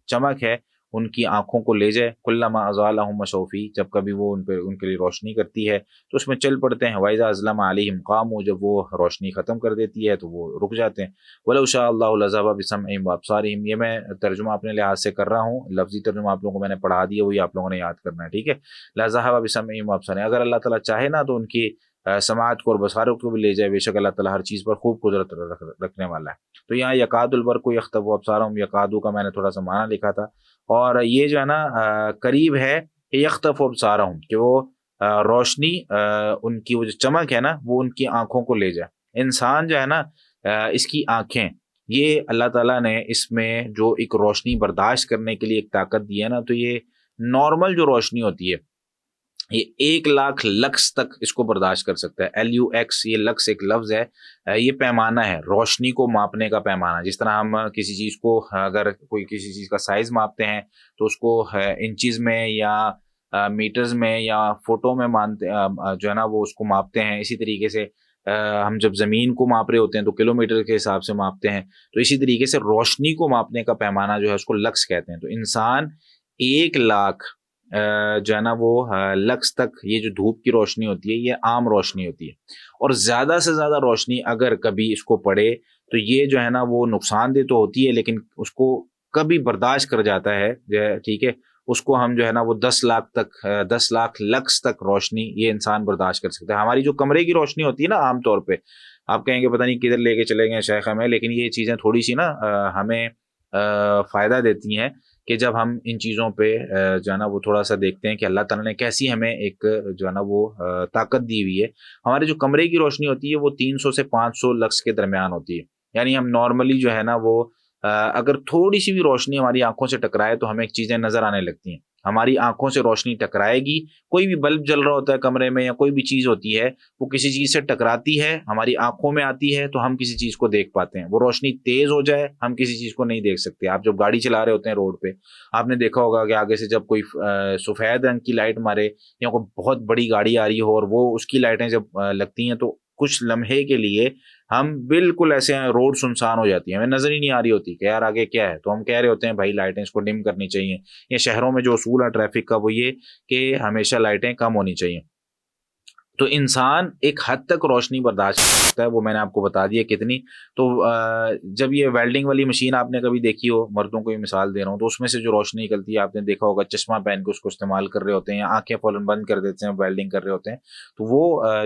چمک ہے ان کی آنکھوں کو لے جائے. کلما اضاء لهم مشوا فیہ، جب کبھی وہ ان کے لیے روشنی کرتی ہے تو اس میں چل پڑتے ہیں. وَإِذَا أَظْلَمَ عَلَيْهِمْ قَامُوا، جب وہ روشنی ختم کر دیتی ہے تو وہ رک جاتے ہیں. وَلَوْ شَاءَ اللَّهُ لَذَهَبَ بِسَمْعِهِمْ وَأَبْصَارِهِمْ. یہ میں ترجمہ اپنے لحاظ سے کر رہا ہوں، لفظی ترجمہ آپ لوگوں کو میں نے پڑھا دیا، وہی آپ لوگوں نے یاد کرنا ہے. ٹھیک ہے، لَذَهَبَ بِسَمْعِهِمْ وَأَبْصَارِهِمْ، اگر اللہ تعالیٰ چاہے نا تو ان کی سماعت کو اور بصارت کو بھی لے جائے. بے شک اللہ تعالیٰ ہر چیز پر خوب قدرت رکھنے والا ہے. تو یہاں یکاد البرق یخطف ابصارهم، یکادو کا میں نے تھوڑا سا معنی لکھا تھا، اور یہ جو ہے نا قریب ہے یخطف ابصارهم، کہ وہ روشنی ان کی وہ جو چمک ہے نا وہ ان کی آنکھوں کو لے جائے. انسان جو ہے نا اس کی آنکھیں، یہ اللہ تعالیٰ نے اس میں جو ایک روشنی برداشت کرنے کے لیے ایک طاقت دی ہے نا، تو یہ نارمل جو روشنی ہوتی ہے یہ 1,00,000 لکس تک اس کو برداشت کر سکتا ہے. LUX، یہ لکس ایک لفظ ہے، یہ پیمانہ ہے، روشنی کو ماپنے کا پیمانہ. جس طرح ہم کسی چیز کو، اگر کوئی کسی چیز کا سائز ماپتے ہیں تو اس کو انچیز میں یا میٹرز میں یا فوٹو میں مانتے جو ہے نا وہ اس کو ماپتے ہیں. اسی طریقے سے ہم جب زمین کو ماپ رہے ہوتے ہیں تو کلو میٹر کے حساب سے ماپتے ہیں. تو اسی طریقے سے روشنی کو ماپنے کا پیمانہ جو ہے اس کو لکس کہتے ہیں. تو انسان 1,00,000 جو ہے نا وہ لکس تک، یہ جو دھوپ کی روشنی ہوتی ہے یہ عام روشنی ہوتی ہے، اور زیادہ سے زیادہ روشنی اگر کبھی اس کو پڑے تو یہ جو ہے نا وہ نقصان دہ تو ہوتی ہے، لیکن اس کو کبھی برداشت کر جاتا ہے. ٹھیک ہے، اس کو ہم جو ہے نا وہ 10,00,000 تک، 10,00,000 لکس تک روشنی یہ انسان برداشت کر سکتا ہے. ہماری جو کمرے کی روشنی ہوتی ہے نا، عام طور پہ آپ کہیں گے پتہ نہیں کدھر لے کے چلے گئے شیخ ہمیں، لیکن یہ چیزیں تھوڑی سی نا ہمیں فائدہ دیتی ہیں کہ جب ہم ان چیزوں پہ جو ہے نا وہ تھوڑا سا دیکھتے ہیں کہ اللہ تعالیٰ نے کیسی ہمیں ایک جو ہے نا وہ طاقت دی ہوئی ہے. ہمارے جو کمرے کی روشنی ہوتی ہے وہ 300 سے 500 لکس کے درمیان ہوتی ہے. یعنی ہم نارملی جو ہے نا وہ اگر تھوڑی سی بھی روشنی ہماری آنکھوں سے ٹکرائے تو ہمیں چیزیں نظر آنے لگتی ہیں. ہماری آنکھوں سے روشنی ٹکرائے گی، کوئی بھی بلب جل رہا ہوتا ہے کمرے میں یا کوئی بھی چیز ہوتی ہے، وہ کسی چیز سے ٹکراتی ہے، ہماری آنکھوں میں آتی ہے تو ہم کسی چیز کو دیکھ پاتے ہیں. وہ روشنی تیز ہو جائے ہم کسی چیز کو نہیں دیکھ سکتے. آپ جب گاڑی چلا رہے ہوتے ہیں روڈ پہ، آپ نے دیکھا ہوگا کہ آگے سے جب کوئی سفید رنگ کی لائٹ مارے یا کوئی بہت بڑی گاڑی آ رہی ہو اور وہ اس کی لائٹیں جب لگتی ہیں تو کچھ لمحے کے لیے ہم بالکل ایسے ہیں، روڈ سنسان ہو جاتی ہے، ہمیں نظر ہی نہیں آ رہی ہوتی کہ یار آگے کیا ہے. تو ہم کہہ رہے ہوتے ہیں بھائی لائٹیں اس کو ڈم کرنی چاہیے. یہ شہروں میں جو اصول ہے ٹریفک کا وہ یہ کہ ہمیشہ لائٹیں کم ہونی چاہیے. تو انسان ایک حد تک روشنی برداشت کرتا ہے، وہ میں نے آپ کو بتا دیا کتنی. تو جب یہ ویلڈنگ والی مشین آپ نے کبھی دیکھی ہو، مردوں کو یہ مثال دے رہا ہوں، تو اس میں سے جو روشنی نکلتی ہے آپ نے دیکھا ہوگا، چشمہ پہن کے اس کو استعمال کر رہے ہوتے ہیں یا آنکھیں فوراً بند کر دیتے ہیں، ویلڈنگ کر رہے ہوتے ہیں، تو وہ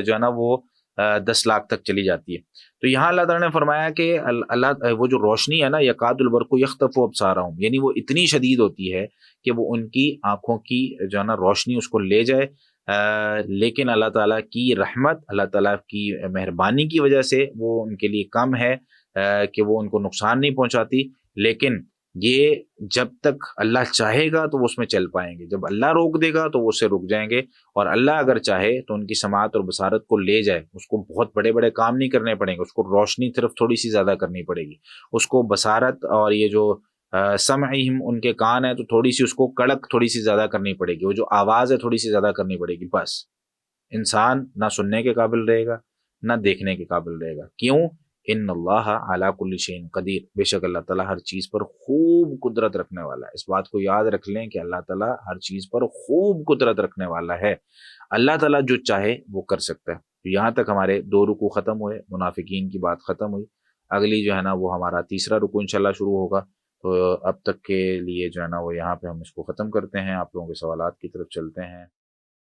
جو ہے نا وہ 10,00,000 تک چلی جاتی ہے. تو یہاں اللہ تعالیٰ نے فرمایا کہ اللہ وہ جو روشنی ہے نا، یکاد البرق یخطف ابصارهم، یعنی وہ اتنی شدید ہوتی ہے کہ وہ ان کی آنکھوں کی جو ہے نا روشنی اس کو لے جائے. لیکن اللہ تعالیٰ کی رحمت، اللہ تعالیٰ کی مہربانی کی وجہ سے وہ ان کے لیے کم ہے کہ وہ ان کو نقصان نہیں پہنچاتی. لیکن یہ جب تک اللہ چاہے گا تو وہ اس میں چل پائیں گے، جب اللہ روک دے گا تو وہ اس سے رک جائیں گے. اور اللہ اگر چاہے تو ان کی سماعت اور بصارت کو لے جائے، اس کو بہت بڑے بڑے کام نہیں کرنے پڑیں گے، اس کو روشنی صرف تھوڑی سی زیادہ کرنی پڑے گی. اس کو بصارت اور یہ جو سمعہم ان کے کان ہے تو تھوڑی سی اس کو کڑک تھوڑی سی زیادہ کرنی پڑے گی، وہ جو آواز ہے تھوڑی سی زیادہ کرنی پڑے گی. بس انسان نہ سننے کے قابل رہے گا نہ دیکھنے کے قابل رہے گا. کیوں؟ ان اللہ علی کل شیء قدیر، بے شک اللہ تعالیٰ ہر چیز پر خوب قدرت رکھنے والا ہے. اس بات کو یاد رکھ لیں کہ اللہ تعالیٰ ہر چیز پر خوب قدرت رکھنے والا ہے. اللہ تعالیٰ جو چاہے وہ کر سکتا ہے. تو یہاں تک ہمارے 2 رکوع ختم ہوئے، منافقین کی بات ختم ہوئی. اگلی جو ہے نا وہ ہمارا تیسرا رکوع انشاءاللہ شروع ہوگا. تو اب تک کے لیے جو ہے نا وہ یہاں پہ ہم اس کو ختم کرتے ہیں، آپ لوگوں کے سوالات کی طرف چلتے ہیں.